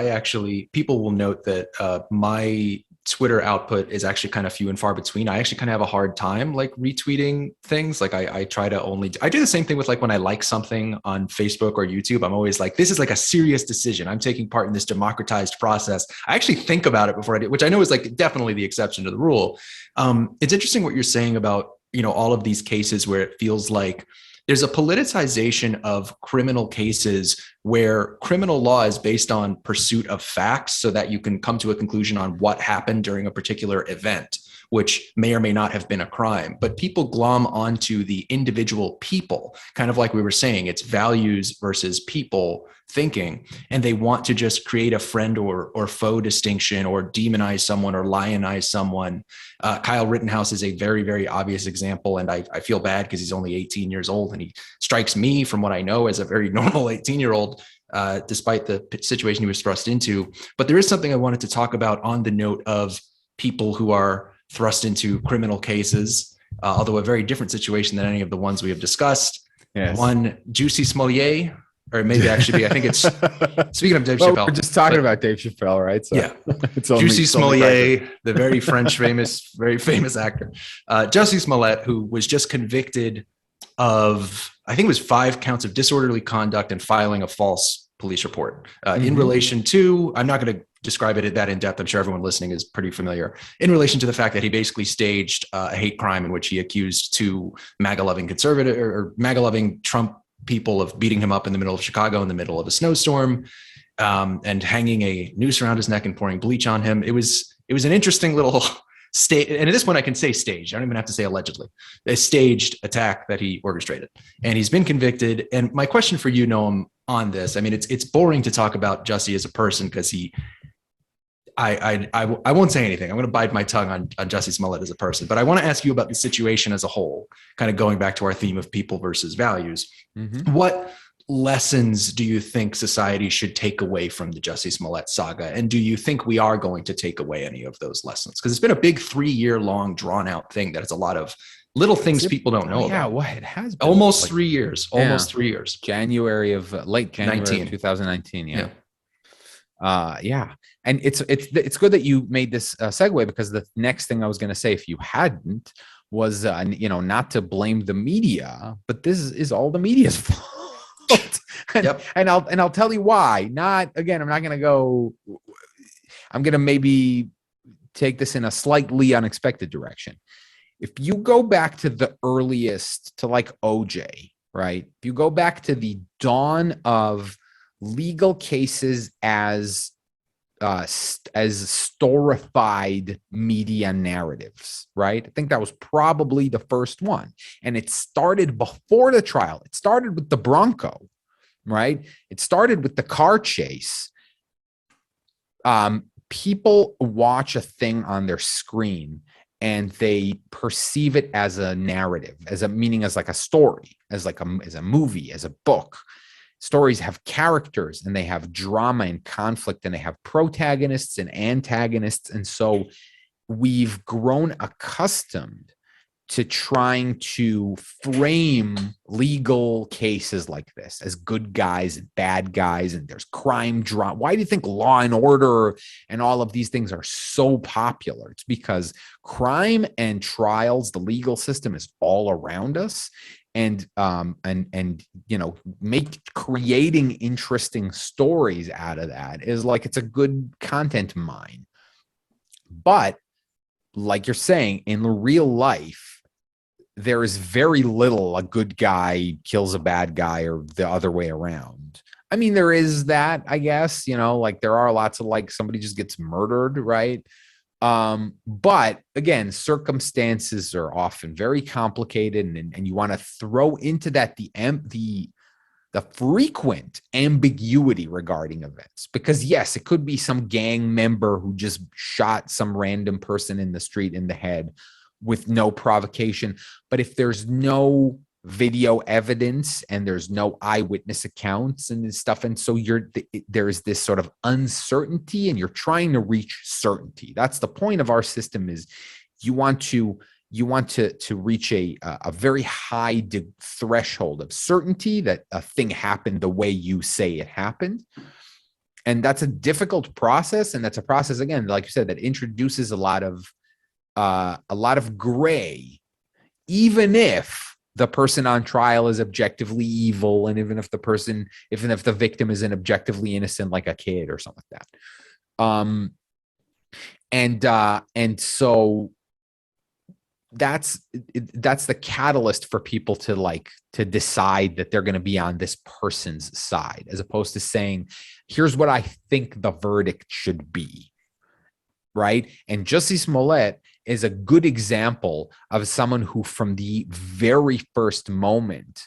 people will note that my Twitter output is actually kind of few and far between. I actually kind of have a hard time like retweeting things. Like I try to I do the same thing with like when I like something on Facebook or YouTube. I'm always like, this is like a serious decision. I'm taking part in this democratized process. I actually think about it before I do, which I know is like definitely the exception to the rule. It's interesting what you're saying about, all of these cases where it feels like there's a politicization of criminal cases where criminal law is based on pursuit of facts so that you can come to a conclusion on what happened during a particular event, which may or may not have been a crime. But people glom onto the individual people, kind of like we were saying, it's values versus people thinking, and they want to just create a friend or foe distinction or demonize someone or lionize someone. Kyle Rittenhouse is a very, very obvious example, and I feel bad because he's only 18 years old, and he strikes me, from what I know, as a very normal 18-year-old, despite the situation he was thrust into. But there is something I wanted to talk about on the note of people who are thrust into criminal cases, although a very different situation than any of the ones we have discussed. Yes. One, Jussie Smollett, or maybe actually be, I think it's, speaking of Dave Chappelle. We're just talking about Dave Chappelle, right? So yeah. It's Jussie Smollett, the very French very famous actor. Jussie Smollett, who was just convicted of, I think it was 5 counts of disorderly conduct and filing a false police report in relation to, I'm not going to describe it that in depth. I'm sure everyone listening is pretty familiar, in relation to the fact that he basically staged a hate crime in which he accused 2 MAGA-loving conservative or MAGA-loving Trump people of beating him up in the middle of Chicago in the middle of a snowstorm, and hanging a noose around his neck and pouring bleach on him. It was an interesting little stage, and at this point I can say staged. I don't even have to say allegedly. A staged attack that he orchestrated, and he's been convicted. And my question for you, Noam, on this, I mean, it's boring to talk about Jussie as a person because I won't say anything. I'm going to bide my tongue on Jussie Smollett as a person, but I want to ask you about the situation as a whole, kind of going back to our theme of people versus values. What lessons do you think society should take away from the Jussie Smollett saga? And do you think we are going to take away any of those lessons? Because it's been a big 3-year-long drawn out thing that is a lot of little things people don't know about. Yeah, well, it has been almost like 3 years. Almost 3 years. Late January of 2019. Yeah. Yeah. And it's good that you made this segue, because the next thing I was going to say, if you hadn't, was not to blame the media, but this is all the media's fault. and I'll tell you why. I'm not going to go. I'm going to maybe take this in a slightly unexpected direction. If you go back to the earliest, to like OJ, right? If you go back to the dawn of legal cases as storified media narratives, right? I think that was probably the first one. And it started before the trial. It started with the Bronco, right? It started with the car chase. People watch a thing on their screen and they perceive it as a narrative, as like a story, as a movie, as a book. Stories have characters and they have drama and conflict and they have protagonists and antagonists. And so we've grown accustomed to trying to frame legal cases like this as good guys and bad guys, and there's crime drama. Why do you think Law and Order and all of these things are so popular? It's because crime and trials, the legal system, is all around us. And creating interesting stories out of that is like, it's a good content mine. But like you're saying, in real life, there is very little a good guy kills a bad guy or the other way around. I mean, there is that, I guess, like there are lots of like somebody just gets murdered, right? But again, circumstances are often very complicated, and you want to throw into that the frequent ambiguity regarding events, because yes, it could be some gang member who just shot some random person in the street in the head with no provocation. But if there's no video evidence and there's no eyewitness accounts and stuff, and so there's this sort of uncertainty, and you're trying to reach certainty. That's the point of our system, is you want to reach a very high threshold of certainty that a thing happened the way you say it happened. And that's a difficult process. And that's a process, again, like you said, that introduces a lot of gray, even if the person on trial is objectively evil, and even if the victim is an objectively innocent, like a kid or something like that. And so that's the catalyst for people to decide that they're going to be on this person's side, as opposed to saying, here's what I think the verdict should be. Right. And Jussie Smollett is a good example of someone who, from the very first moment,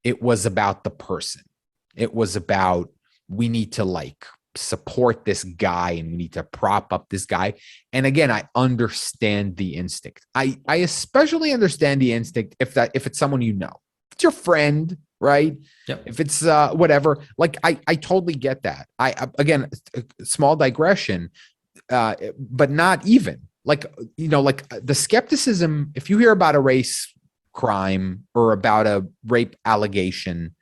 it was about the person. It was about, we need to support this guy and we need to prop up this guy. And again, I understand the instinct. I especially understand the instinct if it's someone you know. If it's your friend, right? Yep. If it's whatever, I totally get that. Again, small digression, but not even the skepticism. If you hear about a race crime or about a rape allegation,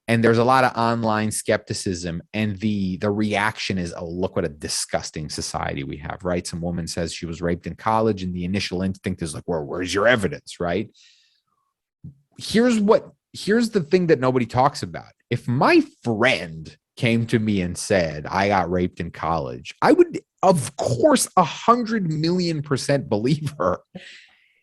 and there's a lot of online skepticism, and the reaction is, oh, look what a disgusting society we have, right? Some woman says she was raped in college, and the initial instinct is like, well, where's your evidence, right? Here's the thing that nobody talks about. If my friend came to me and said, I got raped in college, I would, of course, 100,000,000% believe her.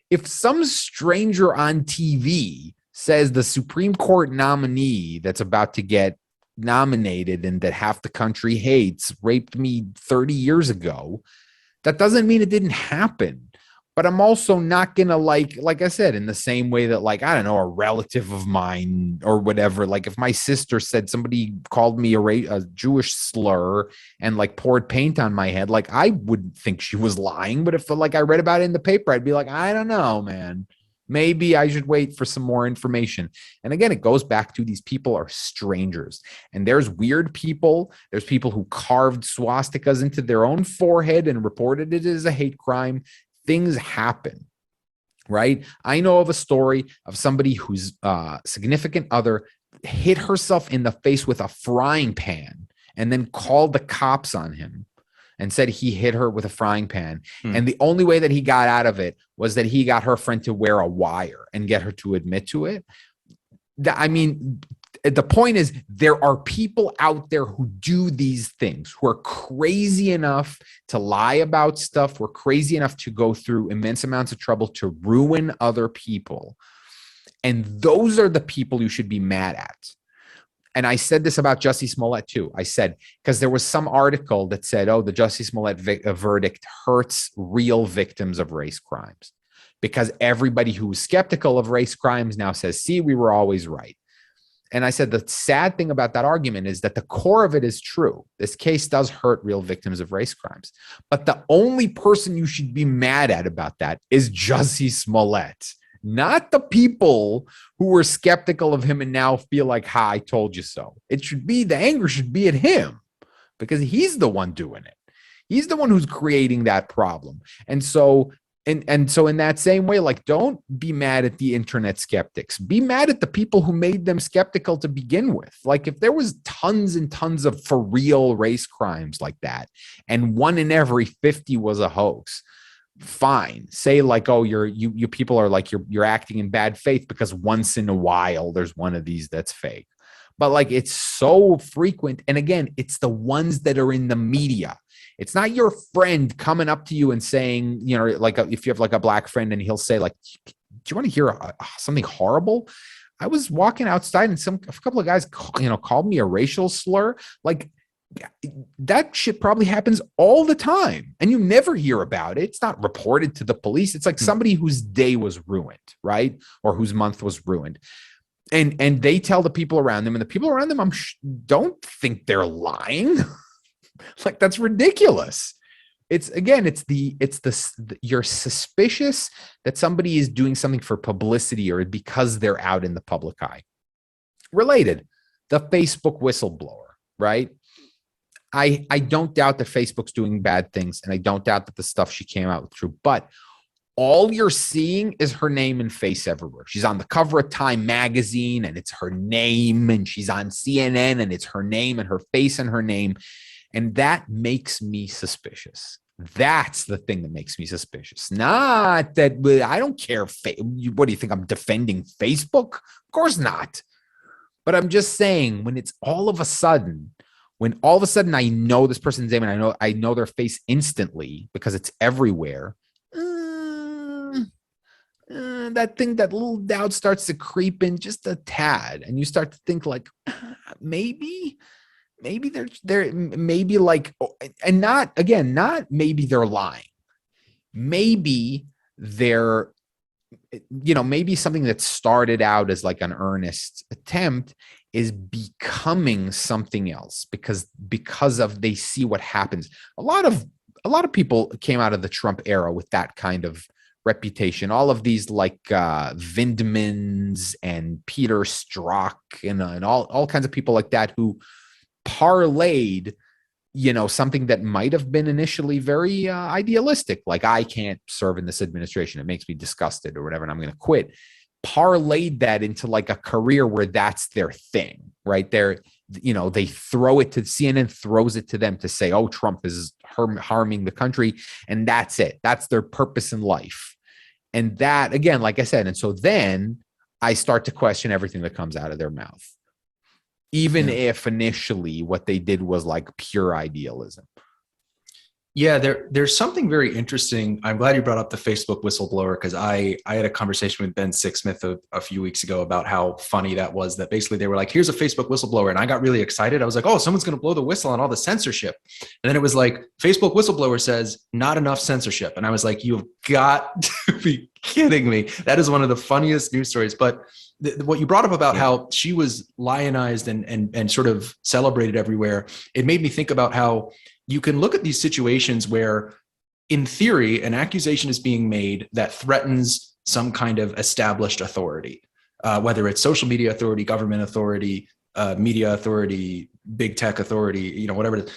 If some stranger on TV says the Supreme Court nominee that's about to get nominated and that half the country hates raped me 30 years ago, that doesn't mean it didn't happen. But I'm also not going to like I said, in the same way that I don't know, a relative of mine or whatever, if my sister said somebody called me a Jewish slur and poured paint on my head, I wouldn't think she was lying. But if I read about it in the paper, I'd be like, I don't know, man. Maybe I should wait for some more information. And again, it goes back to, these people are strangers. And there's weird people. There's people who carved swastikas into their own forehead and reported it as a hate crime. Things happen, right? I know of a story of somebody whose significant other hit herself in the face with a frying pan and then called the cops on him and said he hit her with a frying pan. And the only way that he got out of it was that he got her friend to wear a wire and get her to admit to it. I mean, the point is, there are people out there who do these things, who are crazy enough to lie about stuff, who are crazy enough to go through immense amounts of trouble to ruin other people. And those are the people you should be mad at. And I said this about Jussie Smollett too. I said, because there was some article that said, oh, the Jussie Smollett verdict hurts real victims of race crimes, because everybody who was skeptical of race crimes now says, see, we were always right. And I said, the sad thing about that argument is that the core of it is true. This case does hurt real victims of race crimes. But the only person you should be mad at about that is Jussie Smollett, not the people who were skeptical of him and now feel like, ha, I told you so. The anger should be at him, because he's the one doing it. He's the one who's creating that problem. And so in that same way, don't be mad at the internet skeptics. Be mad at the people who made them skeptical to begin with. If there was tons and tons of for real race crimes like that, and 1 in every 50 was a hoax, fine. Say oh, you people are you're acting in bad faith because once in a while there's one of these that's fake. But it's so frequent. And again, it's the ones that are in the media. It's not your friend coming up to you and saying, if you have a black friend and he'll say do you want to hear something horrible? I was walking outside and a couple of guys, called me a racial slur. That shit probably happens all the time and you never hear about it. It's not reported to the police. It's somebody whose day was ruined, right? Or whose month was ruined. And they tell the people around them, and the people around them don't think they're lying. That's ridiculous. You're suspicious that somebody is doing something for publicity or because they're out in the public eye. Related, the Facebook whistleblower, right? I don't doubt that Facebook's doing bad things, and I don't doubt that the stuff she came out with true. But all you're seeing is her name and face everywhere. She's on the cover of Time magazine and it's her name, and she's on CNN and it's her name and her face and her name. And that makes me suspicious. That's the thing that makes me suspicious. Not that I don't care. What do you think? I'm defending Facebook? Of course not. But I'm just saying, when all of a sudden I know this person's name and I know their face instantly because it's everywhere. That little doubt starts to creep in just a tad, and you start to think like, maybe they're maybe like, and not maybe they're lying. Maybe they're, maybe something that started out as like an earnest attempt is becoming something else because of they see what happens. A lot of people came out of the Trump era with that kind of reputation. All of these like Vindmans and Peter Strzok and all kinds of people like that who parlayed, something that might have been initially very idealistic, like I can't serve in this administration, it makes me disgusted or whatever, and I'm going to quit. Parlayed that into like a career where that's their thing, right? They throw it to CNN, throws it to them to say, oh, Trump is harming the country, and that's it. That's their purpose in life. And that, again, like I said, and so then I start to question everything that comes out of their mouth, even if initially what they did was like pure idealism. Yeah, there's something very interesting. I'm glad you brought up the Facebook whistleblower, because I had a conversation with Ben Sixsmith a few weeks ago about how funny that was, that basically they were like, here's a Facebook whistleblower. And I got really excited. I was like, oh, someone's going to blow the whistle on all the censorship. And then it was like, Facebook whistleblower says not enough censorship. And I was like, you've got to be kidding me. That is one of the funniest news stories. But what you brought up about how she was lionized and sort of celebrated everywhere, it made me think about how you can look at these situations where, in theory, an accusation is being made that threatens some kind of established authority, whether it's social media authority, government authority, media authority, big tech authority, whatever it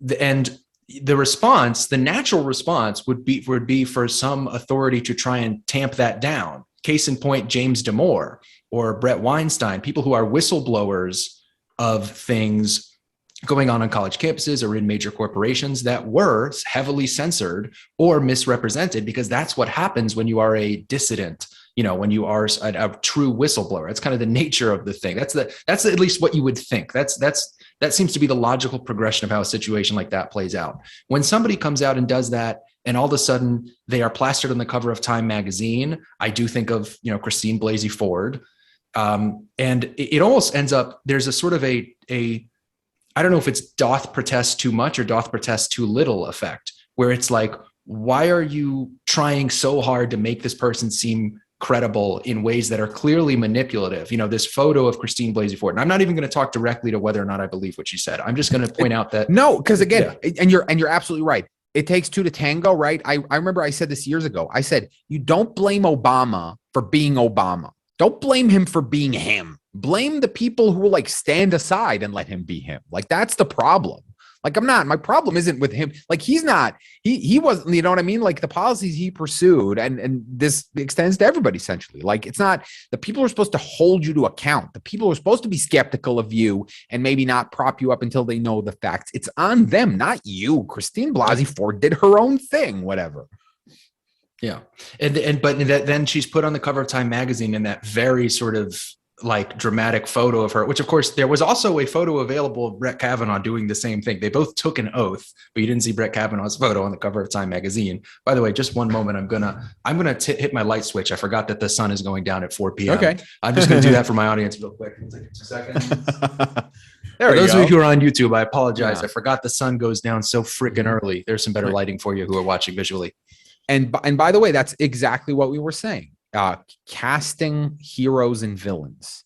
is. And the response, the natural response would be for some authority to try and tamp that down. Case in point, James Damore or Brett Weinstein, people who are whistleblowers of things going on college campuses or in major corporations that were heavily censored or misrepresented, because that's what happens when you are a dissident, when you are a true whistleblower. It's kind of the nature of the thing. That's at least what you would think. That seems to be the logical progression of how a situation like that plays out. When somebody comes out and does that, and all of a sudden they are plastered on the cover of Time magazine, I do think of, Christine Blasey Ford. And it almost ends up, there's a sort of a I don't know if it's doth protest too much or doth protest too little effect, where it's like, why are you trying so hard to make this person seem credible in ways that are clearly manipulative? This photo of Christine Blasey Ford, and I'm not even going to talk directly to whether or not I believe what she said. I'm just going to point out that no, because again, and you're absolutely right. It takes two to tango, right? I remember I said this years ago. I said, you don't blame Obama for being Obama. Don't blame him for being him. Blame the people who will like stand aside and let him be him. Like, that's the problem. Like, my problem isn't with him. Like, he wasn't, you know what I mean? Like, the policies he pursued, and this extends to everybody essentially. Like, it's not, the people who are supposed to hold you to account. The people who are supposed to be skeptical of you and maybe not prop you up until they know the facts. It's on them, not you. Christine Blasey Ford did her own thing, whatever. Yeah. But then she's put on the cover of Time magazine in that very sort of like dramatic photo of her, which of course there was also a photo available of Brett Kavanaugh doing the same thing. They both took an oath, but you didn't see Brett Kavanaugh's photo on the cover of Time magazine. By the way, just one moment. I'm gonna hit my light switch. I forgot that the sun is going down at 4 p.m. Okay. I'm just gonna do that for my audience real quick. It'll take 2 seconds. For those of you who are on YouTube, I apologize. Yeah. I forgot the sun goes down so freaking early. There's some better lighting for you who are watching visually. And by the way, that's exactly what we were saying. Casting heroes and villains.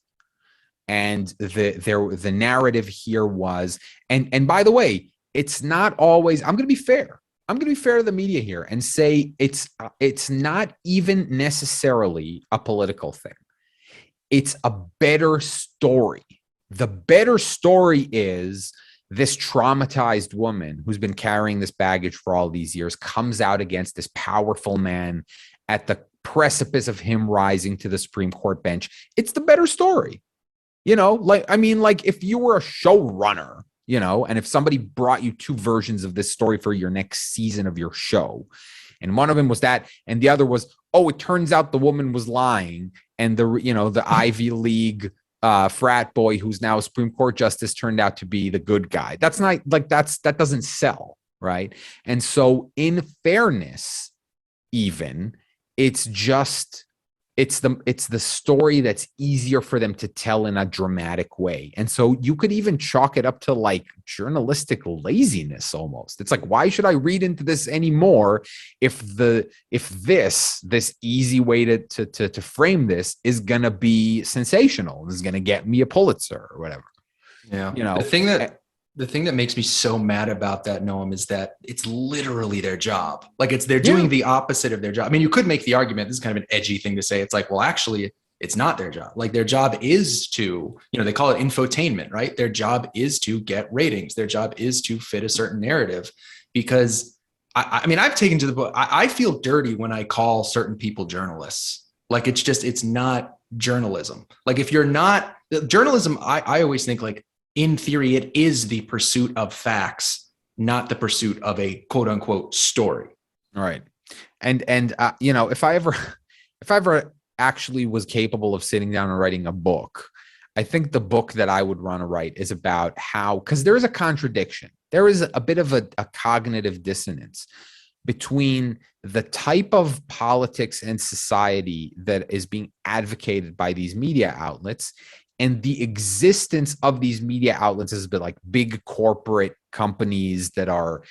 And the narrative here was, and by the way, it's not always, I'm going to be fair. I'm going to be fair to the media here and say it's not even necessarily a political thing. It's a better story. The better story is this traumatized woman who's been carrying this baggage for all these years comes out against this powerful man at the precipice of him rising to the Supreme Court bench, it's the better story. Like, I mean, like if you were a showrunner, and if somebody brought you two versions of this story for your next season of your show, and one of them was that, and the other was, oh, it turns out the woman was lying, and the Ivy League frat boy who's now a Supreme Court justice turned out to be the good guy. That's not like that doesn't sell, right? And so, in fairness, even it's the story that's easier for them to tell in a dramatic way. And so you could even chalk it up to like journalistic laziness almost. It's like, why should I read into this anymore if this easy way to frame this is gonna be sensational, is gonna get me a Pulitzer or whatever. Yeah. The thing that makes me so mad about that, Noam, is that it's literally their job. Like they're doing the opposite of their job. I mean, you could make the argument, this is kind of an edgy thing to say. It's like, well, actually, it's not their job. Like their job is to, they call it infotainment, right? Their job is to get ratings. Their job is to fit a certain narrative. Because I mean, I've taken to the book. I feel dirty when I call certain people journalists. Like it's not journalism. Like if you're not journalism, I always think like, in theory, it is the pursuit of facts, not the pursuit of a quote unquote story. All right. And if I ever actually was capable of sitting down and writing a book, I think the book that I would want to write is about how, because there is a contradiction. There is a bit of a cognitive dissonance between the type of politics and society that is being advocated by these media outlets and the existence of these media outlets has been like big corporate companies that are,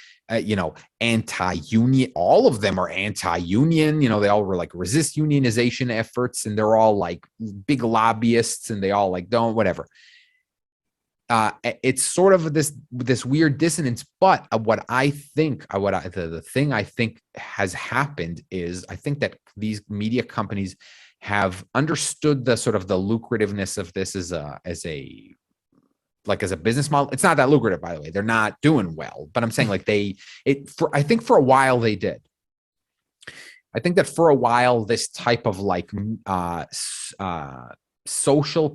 anti-union. All of them are anti-union. They all were like resist unionization efforts, and they're all like big lobbyists, and they all like don't whatever. It's sort of this weird dissonance. But the thing I think has happened is I think that these media companies have understood the sort of the lucrativeness of this as a business model. It's not that lucrative, by the way. They're not doing well, but I'm saying like I think for a while they did. I think that for a while, this type of like social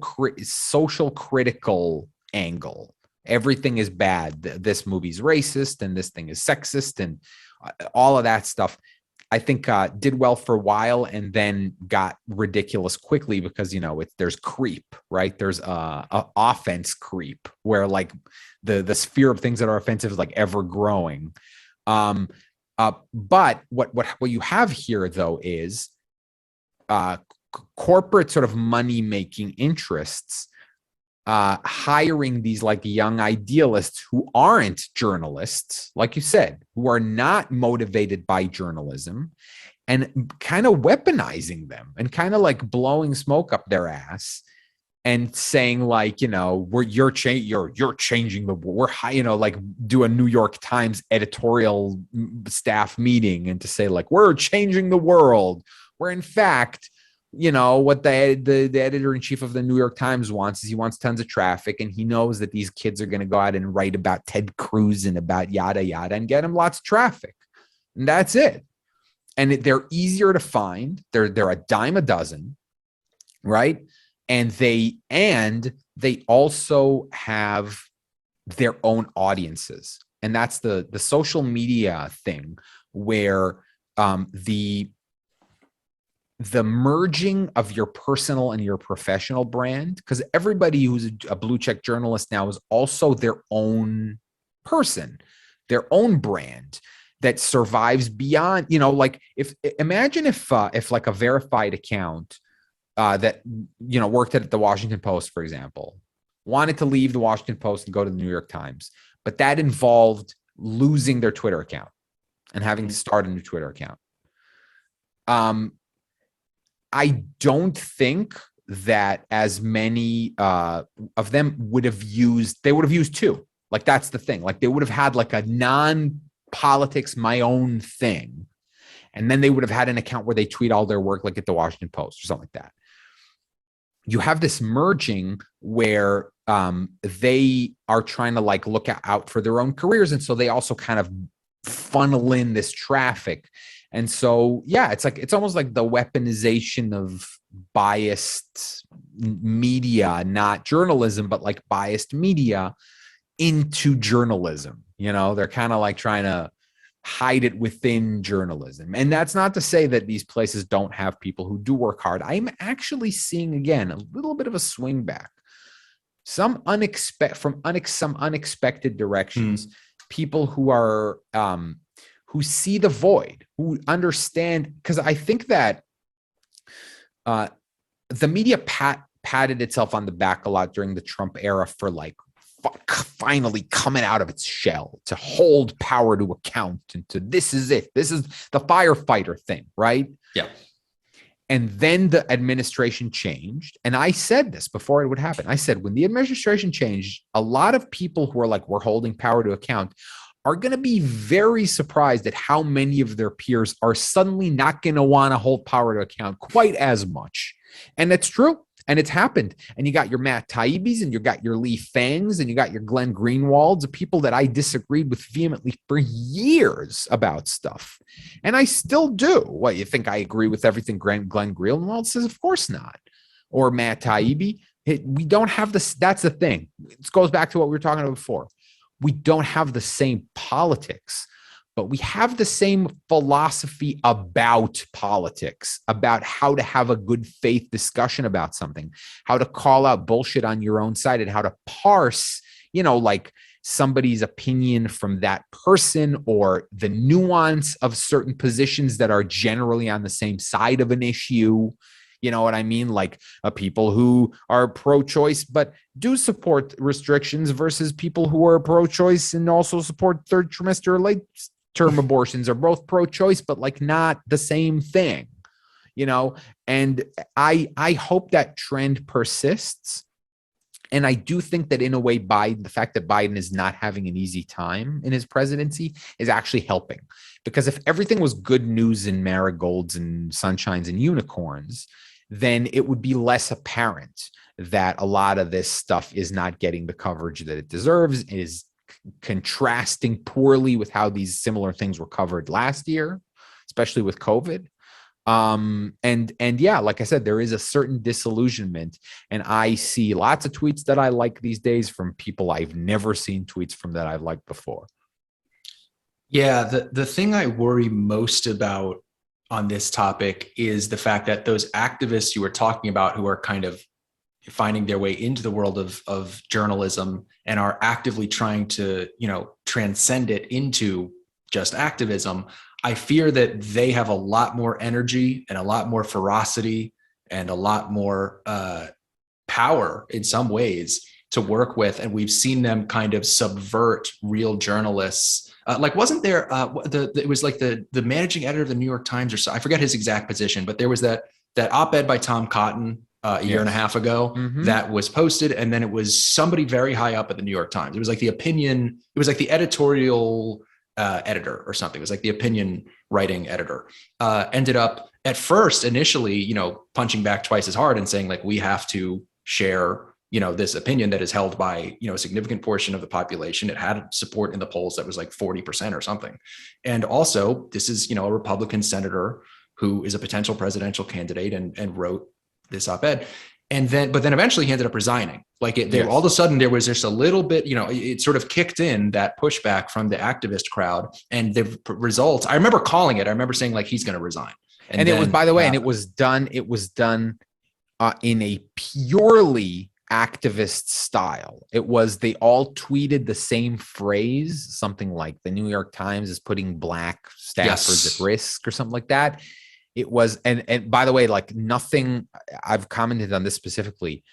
critical angle, everything is bad. This movie's racist and this thing is sexist and all of that stuff, I think did well for a while and then got ridiculous quickly because, there's creep, right? There's a offense creep where like the sphere of things that are offensive is like ever growing. But what you have here though is corporate sort of money-making interests hiring these like young idealists who aren't journalists, like you said, who are not motivated by journalism, and kind of weaponizing them and kind of like blowing smoke up their ass and saying like, you're changing the world. We're like do a New York Times editorial staff meeting and to say like, we're changing the world. Where in fact, what the editor-in-chief of the New York Times wants is he wants tons of traffic, and he knows that these kids are going to go out and write about Ted Cruz and about yada yada and get him lots of traffic, and that's it. And they're easier to find. They're a dime a dozen, right? And they also have their own audiences, and that's the social media thing where the merging of your personal and your professional brand, because everybody who's a blue check journalist now is also their own person, their own brand that survives beyond, like imagine if like a verified account that, worked at the Washington Post, for example, wanted to leave the Washington Post and go to the New York Times, but that involved losing their Twitter account and having to start a new Twitter account. I don't think that as many of them would have used two. Like, that's the thing. Like, they would have had like a non-politics, my own thing. And then they would have had an account where they tweet all their work, like at the Washington Post or something like that. You have this merging where they are trying to like look out for their own careers. And so they also kind of funnel in this traffic. And so, yeah, it's almost like the weaponization of biased media, not journalism, but like biased media into journalism. They're kind of like trying to hide it within journalism. And that's not to say that these places don't have people who do work hard. I'm actually seeing, again, a little bit of a swing back. Some unexpected directions, people who are who see the void, who understand, because I think that the media patted itself on the back a lot during the Trump era for like finally coming out of its shell, to hold power to account, and to this is it. This is the firefighter thing, right? Yeah. And then the administration changed. And I said this before it would happen. I said, when the administration changed, a lot of people who are like, we're holding power to account, are going to be very surprised at how many of their peers are suddenly not going to want to hold power to account quite as much. And that's true. And it's happened. And you got your Matt Taibbi's, and you got your Lee Fangs, and you got your Glenn Greenwalds, the people that I disagreed with vehemently for years about stuff. And I still do. What, you think I agree with everything Glenn Greenwald says? Of course not. Or Matt Taibbi. We don't have this. That's the thing. It goes back to what we were talking about before. We don't have the same politics, but we have the same philosophy about politics, about how to have a good faith discussion about something, how to call out bullshit on your own side, and how to parse, like somebody's opinion from that person, or the nuance of certain positions that are generally on the same side of an issue. You know what I mean? Like people who are pro-choice but do support restrictions versus people who are pro-choice and also support third trimester or late term abortions, are both pro-choice, but like not the same thing, and I hope that trend persists. And I do think that in a way, the fact that Biden is not having an easy time in his presidency is actually helping, because if everything was good news and marigolds and sunshines and unicorns, then it would be less apparent that a lot of this stuff is not getting the coverage that it deserves, is contrasting poorly with how these similar things were covered last year, especially with COVID. And yeah, like I said, there is a certain disillusionment, and I see lots of tweets that I like these days from people I've never seen tweets from that I've liked before. Yeah, the thing I worry most about on this topic is the fact that those activists you were talking about, who are kind of finding their way into the world of journalism and are actively trying to, transcend it into just activism, I fear that they have a lot more energy and a lot more ferocity and a lot more power in some ways to work with. And we've seen them kind of subvert real journalists. Wasn't there it was like the managing editor of the New York Times, or so, I forget his exact position, but there was that op-ed by Tom Cotton a year and a half ago that was posted. And then it was somebody very high up at the New York Times. It was like the editorial editor or something. It was like the opinion writing editor, ended up at first initially, punching back twice as hard and saying like, we have to share, this opinion that is held by, a significant portion of the population. It had support in the polls that was like 40% or something. And also this is, a Republican senator who is a potential presidential candidate and wrote this op-ed. But then eventually he ended up resigning. All of a sudden there was just a little bit, it sort of kicked in that pushback from the activist crowd, and the results, I remember calling it. I remember saying like, he's going to resign. And it was, by the way, and it was done in a purely activist style. They all tweeted the same phrase, something like the New York Times is putting black staffers at risk or something like that. It was, and by the way, like nothing, I've commented on this specifically,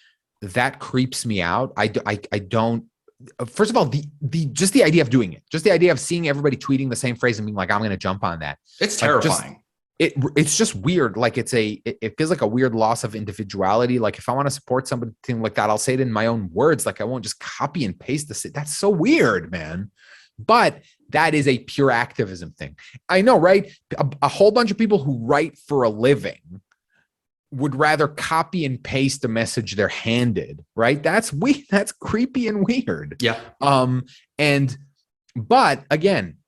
that creeps me out. I don't, first of all, just the idea of doing it, just the idea of seeing everybody tweeting the same phrase and being like, I'm going to jump on that. It's terrifying. It's just weird. Like it feels like a weird loss of individuality. Like if I want to support something like that, I'll say it in my own words. Like I won't just copy and paste this. That's so weird, man. But that is a pure activism thing. I know, right? A whole bunch of people who write for a living would rather copy and paste a message they're handed, right? That's weird. That's creepy and weird. Yeah. But again,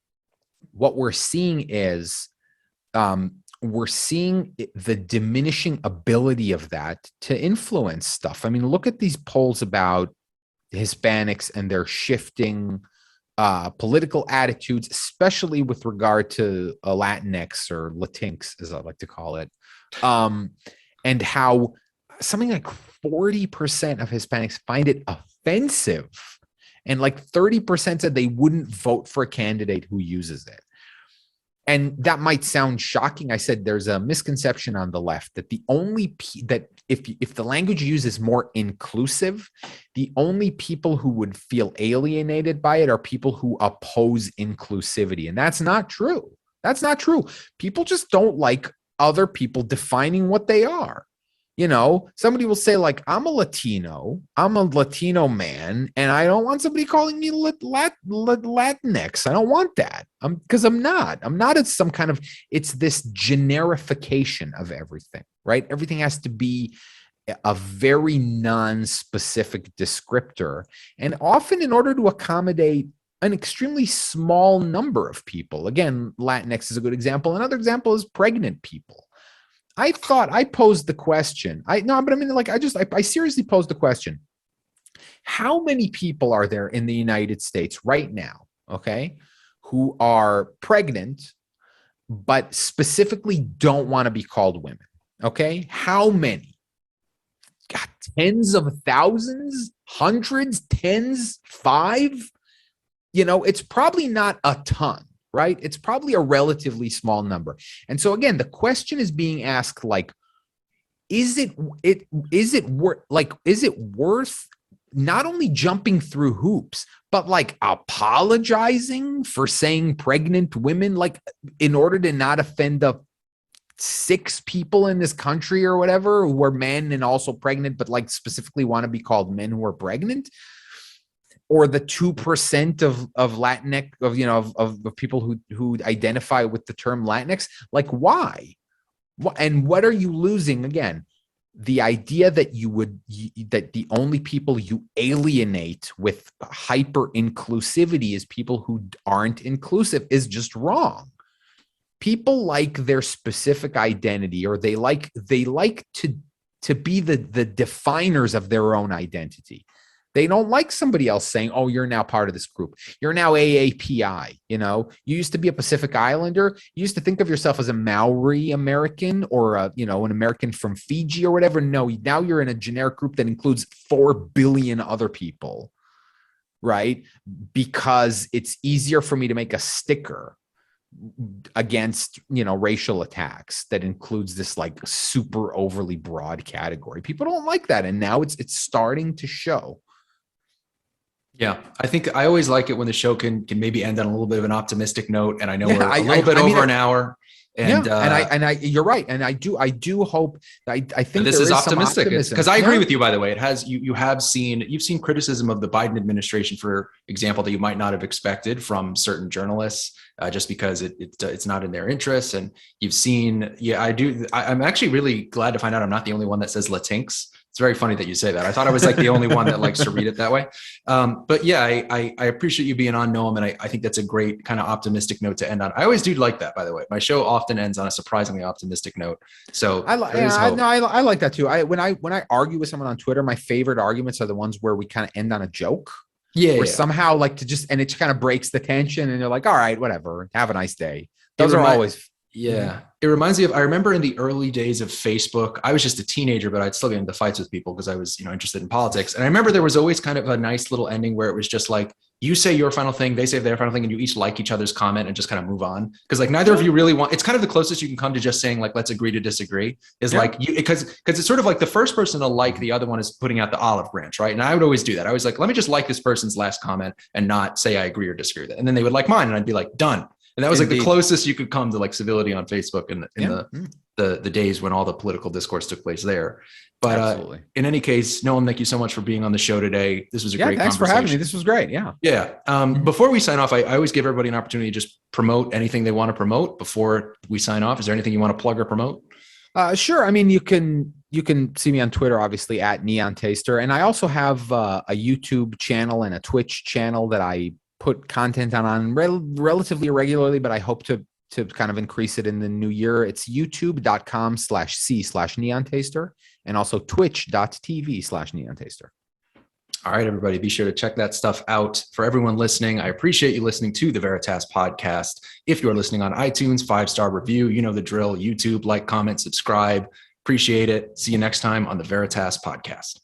what we're seeing is we're seeing the diminishing ability of that to influence stuff. I mean, look at these polls about Hispanics and their shifting political attitudes, especially with regard to Latinx or Latinx, as I like to call it, and how something like 40% of Hispanics find it offensive, and like 30% said they wouldn't vote for a candidate who uses it. And that might sound shocking. I said there's a misconception on the left that the only that if the language you use is more inclusive, the only people who would feel alienated by it are people who oppose inclusivity. And that's not true. That's not true. People just don't like other people defining what they are. You know, somebody will say, like, I'm a Latino man, and I don't want somebody calling me Latinx. I don't want that. Because I'm not. It's some kind of, it's this generification of everything, right? Everything has to be a very non-specific descriptor. And often in order to accommodate an extremely small number of people. Again, Latinx is a good example. Another example is pregnant people. I thought I posed the question. I seriously posed the question. How many people are there in the United States right now, okay, who are pregnant, but specifically don't want to be called women? Okay. How many? God, tens of thousands, hundreds, tens, 5? You know, it's probably not a ton. Right? It's probably a relatively small number. And so again, the question is being asked, like, is it worth not only jumping through hoops, but like apologizing for saying pregnant women, like in order to not offend the 6 people in this country or whatever who are men and also pregnant, but like specifically want to be called men who are pregnant? Or the 2% of Latinx, of people who identify with the term Latinx, like why? And what are you losing? Again, the idea that that the only people you alienate with hyper inclusivity is people who aren't inclusive is just wrong. People like their specific identity, or they like to be the definers of their own identity. They don't like somebody else saying, oh, you're now part of this group. You're now AAPI. You know, you used to be a Pacific Islander. You used to think of yourself as a Maori American or, an American from Fiji or whatever. No, now you're in a generic group that includes 4 billion other people, right? Because it's easier for me to make a sticker against, racial attacks that includes this like super overly broad category. People don't like that. And now it's starting to show. Yeah, I think I always like it when the show can maybe end on a little bit of an optimistic note. And I know we're a little bit over an hour. And you're right. And I do hope that I think this is optimistic, because I agree with you, by the way. It has, you've seen criticism of the Biden administration, for example, that you might not have expected from certain journalists, just because it's not in their interests. And you've seen, I'm actually really glad to find out I'm not the only one that says Latinx. It's very funny that you say that. I thought I was like the only one that likes to read it that way. But yeah, I appreciate you being on, Noam, and I think that's a great kind of optimistic note to end on. I always do like that, by the way. My show often ends on a surprisingly optimistic note. So I like that too. When I argue with someone on Twitter, my favorite arguments are the ones where we kind of end on a joke. Or somehow like and it kind of breaks the tension, and you're like, all right, whatever, have a nice day. Those are always. Yeah. It reminds me of, I remember in the early days of Facebook, I was just a teenager, but I'd still get into fights with people because I was, interested in politics. And I remember there was always kind of a nice little ending where it was just like, you say your final thing, they say their final thing, and you each like each other's comment and just kind of move on. Because like neither of you really want, it's kind of the closest you can come to just saying like, let's agree to disagree, is like you, because it's sort of like the first person to like the other one is putting out the olive branch, right? And I would always do that. I was like, let me just like this person's last comment and not say I agree or disagree with it. And then they would like mine and I'd be like, done. And that was like the closest you could come to like civility on Facebook in the days when all the political discourse took place there. But in any case, Noam, thank you so much for being on the show today. This was a great conversation. Thanks for having me. This was great. Yeah. Yeah. Before we sign off, I always give everybody an opportunity to just promote anything they want to promote before we sign off. Is there anything you want to plug or promote? Sure. I mean, you can see me on Twitter, obviously at Neontaster. And I also have a YouTube channel and a Twitch channel that I put content on relatively irregularly, but I hope to to kind of increase it in the new year. It's youtube.com/c/neontaster and also twitch.tv/neontaster. All right, everybody, be sure to check that stuff out. For everyone listening, I appreciate you listening to the Veritas podcast. If you're listening on iTunes, 5-star review, you know the drill. YouTube, like, comment, subscribe. Appreciate it. See you next time on the Veritas podcast.